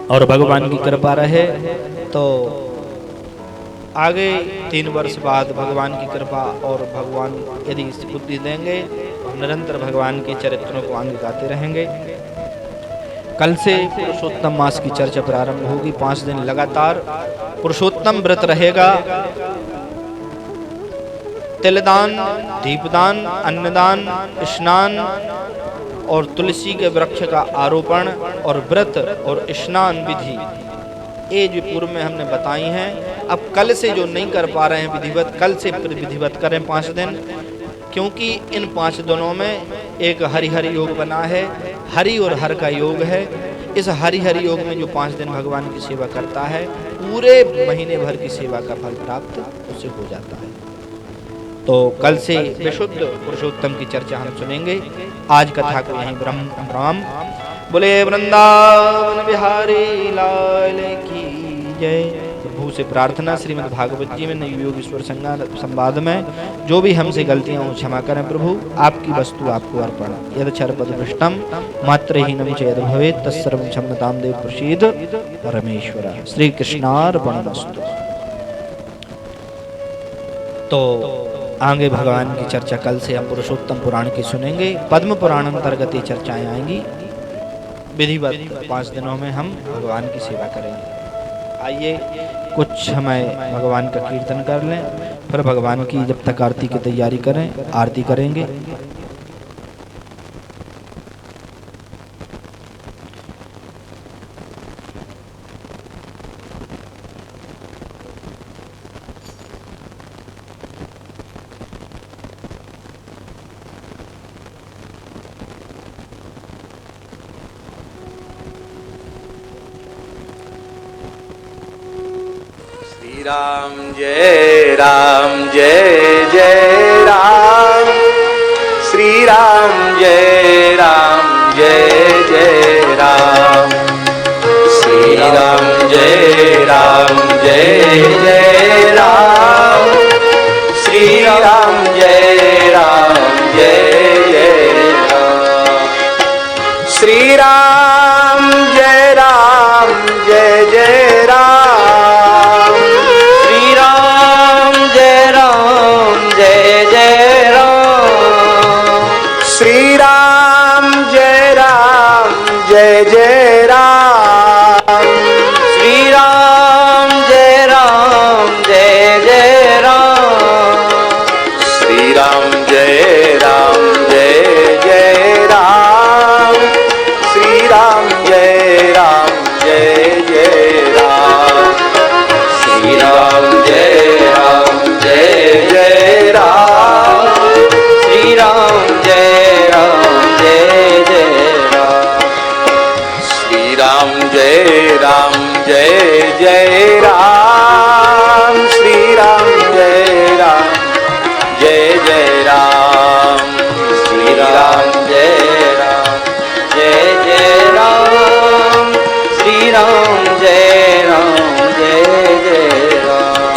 और भगवान की कृपा रहे तो आगे 3 वर्ष बाद भगवान की कृपा और भगवान यदि बुद्धि देंगे तो निरंतर भगवान के चरित्रों को आगे गाते रहेंगे। कल से पुरुषोत्तम मास की चर्चा प्रारंभ होगी। 5 दिन लगातार पुरुषोत्तम व्रत रहेगा। तिलदान, दीपदान, अन्नदान, स्नान और तुलसी के वृक्ष का आरोपण और व्रत और स्नान विधि, ये जो पूर्व में हमने बताई हैं। अब कल से जो नहीं कर पा रहे हैं विधिवत, कल से विधिवत करें 5 दिन, क्योंकि इन 5 दिनों में एक हरिहर योग बना है, हरि और हर का योग है। इस हरिहर योग में जो 5 दिन भगवान की सेवा करता है, पूरे महीने भर की सेवा का फल प्राप्त उसे हो जाता है। तो कल से विशुद्ध पुरुषोत्तम की चर्चा हम सुनेंगे। आज कथा को यहीं ब्रह्म राम। बोले वृंदावन बिहारी लाल की जय। प्रभु से प्रार्थना, श्रीमद् भागवत जी में नवयोगीश्वर संवाद में जो भी हमसे गलतियां हो क्षमा करें प्रभु। आपकी वस्तु आपको अर्पण। यद क्षरपदभृष्टं मात्रहीनं च यद् भवेत् तत्सर्वं क्षम्यतां देव प्रसीद परमेश्वर। श्री कृष्णार्पणमस्तु। तो आगे भगवान की चर्चा कल से हम पुरुषोत्तम पुराण की सुनेंगे। पद्म पुराण अंतर्गत ये चर्चाएं आएंगी। विधिवत 5 दिनों में हम भगवान की सेवा करेंगे। आइए कुछ समय भगवान का कीर्तन कर लें, फिर भगवान की जब तक आरती की तैयारी करें, आरती करेंगे। राम जय जय राम। श्री राम जय जय राम। श्री राम जय जय राम। श्री राम जय जय राम। श्री राम जय जय राम। श्री राम जय जय राम। श्री राम जय जय राम। श्री राम जय जय राम। श्री राम जय जय राम। श्री राम जय जय राम। श्री राम जय जय राम। श्री राम जय जय राम। श्री राम जय जय राम। श्री राम जय जय राम। श्री राम जय जय राम।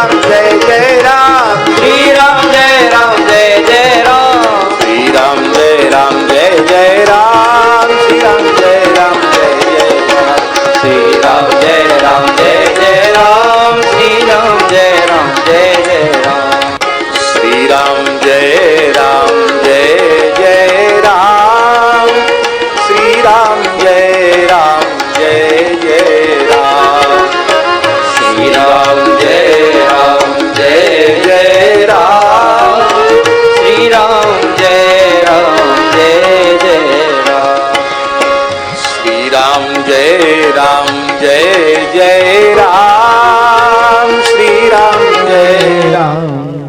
राम जय जय राम श्री राम जय राम जय जय राम श्री राम जय राम जय जय राम श्री राम जय राम जय जय राम श्री राम जय राम जय जय राम श्री राम जय राम जय जय राम श्री राम जय राम जय जय राम श्री राम जय राम जय जय राम श्री राम जय राम जय जय राम श्री राम जय राम जय जय राम श्री राम जय राम जय जय राम श्री राम जय राम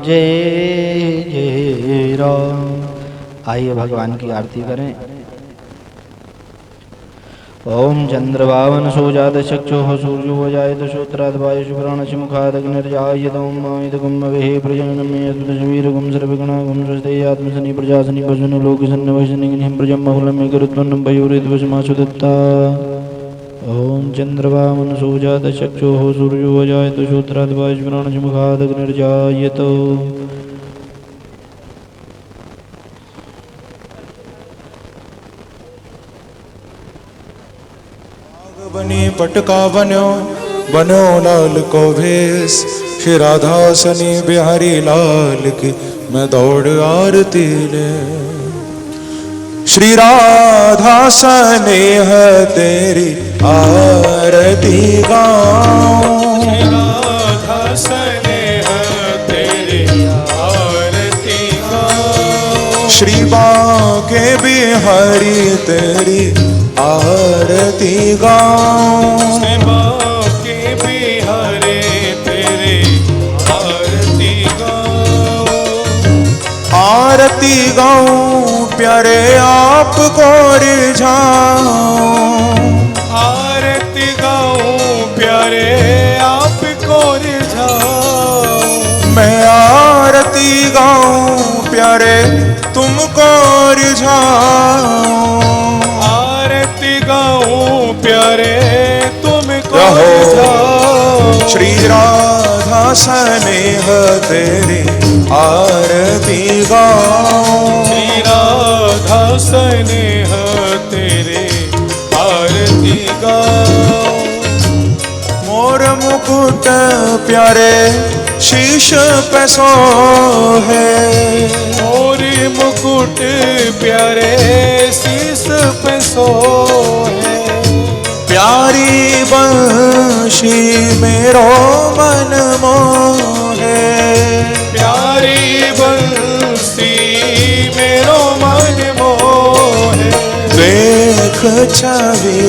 जय जय राम। आइए भगवान की आरती करें। ओम चंद्रभावन सोजात चक्षुः सूर्यो वजायत श्रोत्रात् वायुषु प्राणस्य मुखात् अग्निर्जायत ओम मायितगुं मवेः प्रजननं यद्वीरगुं सर्वगुणागुं स्वस्तेयात्मसनि प्रजासनि पशुनो लोकसन्नवशनिघ्निं प्रजं बहुलं मेघरुत्पन्नं पयोरिद्वशमासु दत्ता। ओम चंद्रभावन सोजात चक्षुः सूर्यो वजायत श्रोत्रात् वायुषु प्राणस्य मुखात् अग्निर्जायत। बनी पटका बन्यो बनो लाल को भेष श्री राधा सनी बिहारी लाल की मैं दौड़ आरती ले। श्री राधा स्नेह तेरी आरती गाऊं राधा स्नेह तेरी आरती गाऊं श्री बांके बिहारी तेरी आरती गाऊं श्री बांके बिहारी तेरी आरती गाऊं आरती गाऊं प्यारे आपको रिझाऊं आरती गाऊं प्यारे आपको रिझाऊं मैं आरती गाऊं प्यारे तुमको रिझाऊं आरती गाऊं प्यारे तुमको रिझाऊं श्री राधा स्नेह तेरी आरती गाऊं श्री राधा स्नेह तेरे आरती गाऊं मोर मुकुट प्यारे शीश पे सोहे मोर मुकुट प्यारे शीश पे सोहे प्यारी बंशी मेरो मन मोहे प्यारी बंसी मेरो मन मोहे देख छवि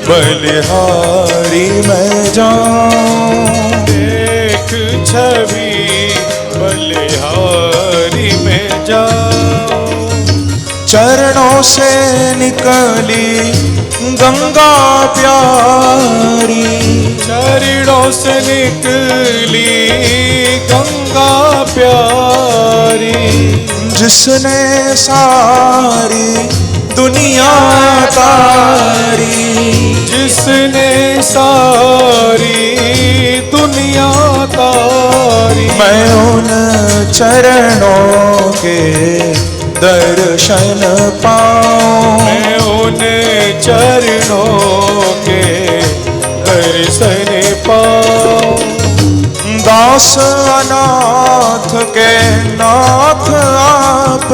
बलिहारी मैं जाऊं देख छवि बलिहारी में जाऊं चरणों से निकली गंगा प्यारी चरणों से निकली गंगा प्यारी जिसने सारी दुनिया तारी जिसने सारी दुनिया तारी मैं उन चरणों के दर्शन पाऊं मैं उन चरणों के दर्शन पाऊं दास अनाथ के नाथ आप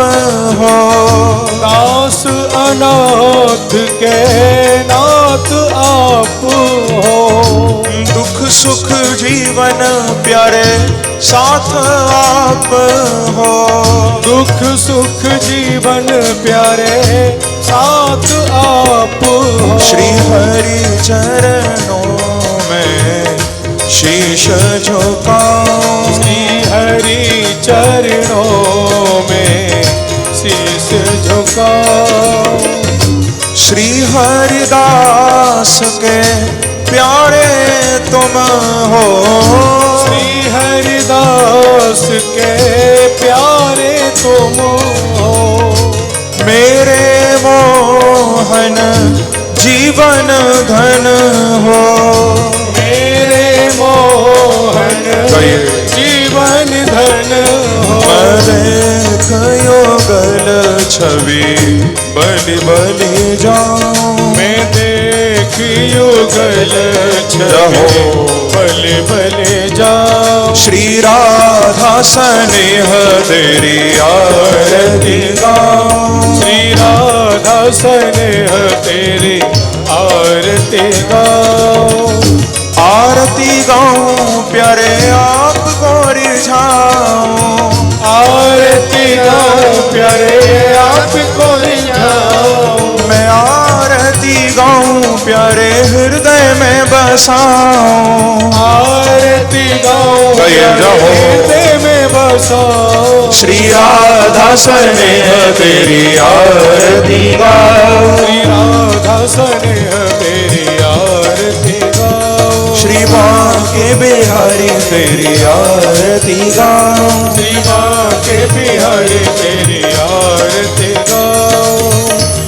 हो दास अनाथ के नाथ आप हो दुख सुख जीवन प्यारे साथ आप हो दुख सुख जीवन प्यारे साथ आप हो श्री हरि चरणों में शीश झुकाऊं श्री हरि चरणों में शीश झुकाऊं श्री हरिदास के प्यारे तुम हो श्री हरिदास के प्यारे तुम हो मेरे मोहन जीवन धन हो मेरे मोहन छवि बलि बलि जाऊं। मैं देखी युगल छवि बलि बलि जाऊं। श्री राधा स्नेह तेरी आरती गाऊं। श्री राधा स्नेह तेरी आरती गाऊं। आरती गाऊं प्यारे आपको रिझाऊं। आरती गाऊं प्यारे आपको रिझाऊं। मैं आरती गाऊं प्यारे हृदय में बसाऊं। आरती गाऊं प्यारे हृदय में बसाऊं। श्री राधा स्नेह तेरी आरती गाऊं। श्री राधा स्नेह तेरी आरती गाऊं। श्री बांके बिहारी तेरी आरती गाऊं। श्री बांके बिहारी तेरी आरती गाऊं।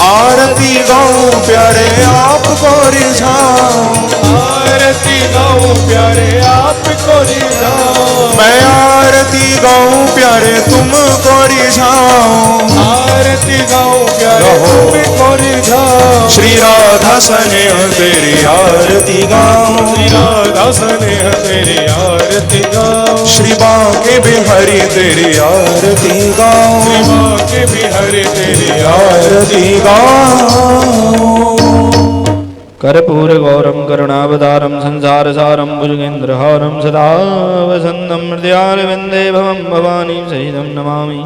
आरती गाऊं प्यारे आपको रिझाऊं। आरती गाऊं प्यारे आपको रिझाऊं। मैं आरती गाऊं प्यारे तुमको रिझाऊं। आरती गाऊं प्यारे तुमको रिझाऊं। श्री राधा स्नेह तेरी आरती गाऊं। श्री राधा स्नेह तेरी आरती गाऊं। श्री बांके बिहारी तेरी आरती गाऊं। श्री बांके बिहारी तेरी आरती गाऊं। कर्पूर गौरम करुणावतारम संसार सारम भुजगेन्द्रहारम सदा वसंतम हृदयारविंदे भवम भवानी सहितं नमामि।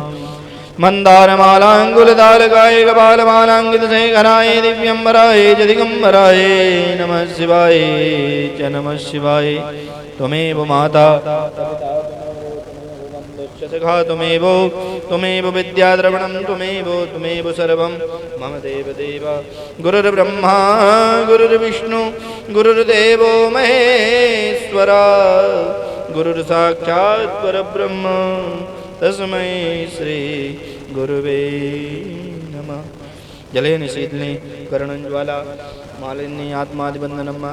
मंदारमालांगुलदालकाय कपालमालांकितशेखराय दिव्यंबराय च दिगंबराय नमः शिवाय च नमः शिवाय। त्वमेव माता सखा त्वमेव विद्याद्रवणं त्वमेव सर्वं मम देवदेव। गुरुर्ब्रह्मा गुरुर्विष्णु गुरुर्देवो महेश्वरा। गुरुर्साक्षात् परब्रह्म तस्मै श्री गुरुवे नमः। जलेन शीतले कर्णज्वाला मालिनी आत्मादिबन्धनम्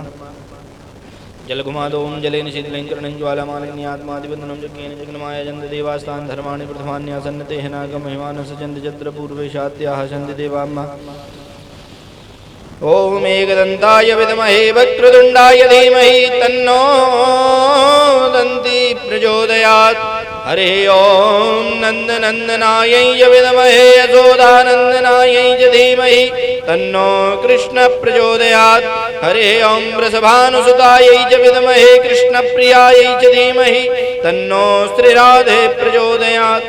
जलघुमादों जलेन शीतलेन कर्णज्वालामालिनी आत्मादिबन्धनं जज्ञेन जग्नमाय जन्त देवास्तान् धर्माणि प्रथमान्यासन्नते नागमहिमानः सचन्त जत्र पूर्वे शात्याः सन्ति देवाम्मा। ओम एकदन्ताय विद्महे वक्रतुण्डाय धीमहि तन्नो दन्ति प्रचोदयात्। हरे ओम नन्दनन्दनायै च विद्महे यशोदानन्दनायै च धीमहि तन्नो कृष्ण प्रचोदयात्। हरे ओम वृषभानुसुतायै च विद्महे कृष्णप्रियायै च धीमहि तन्नो श्रीराधे प्रचोदयात्।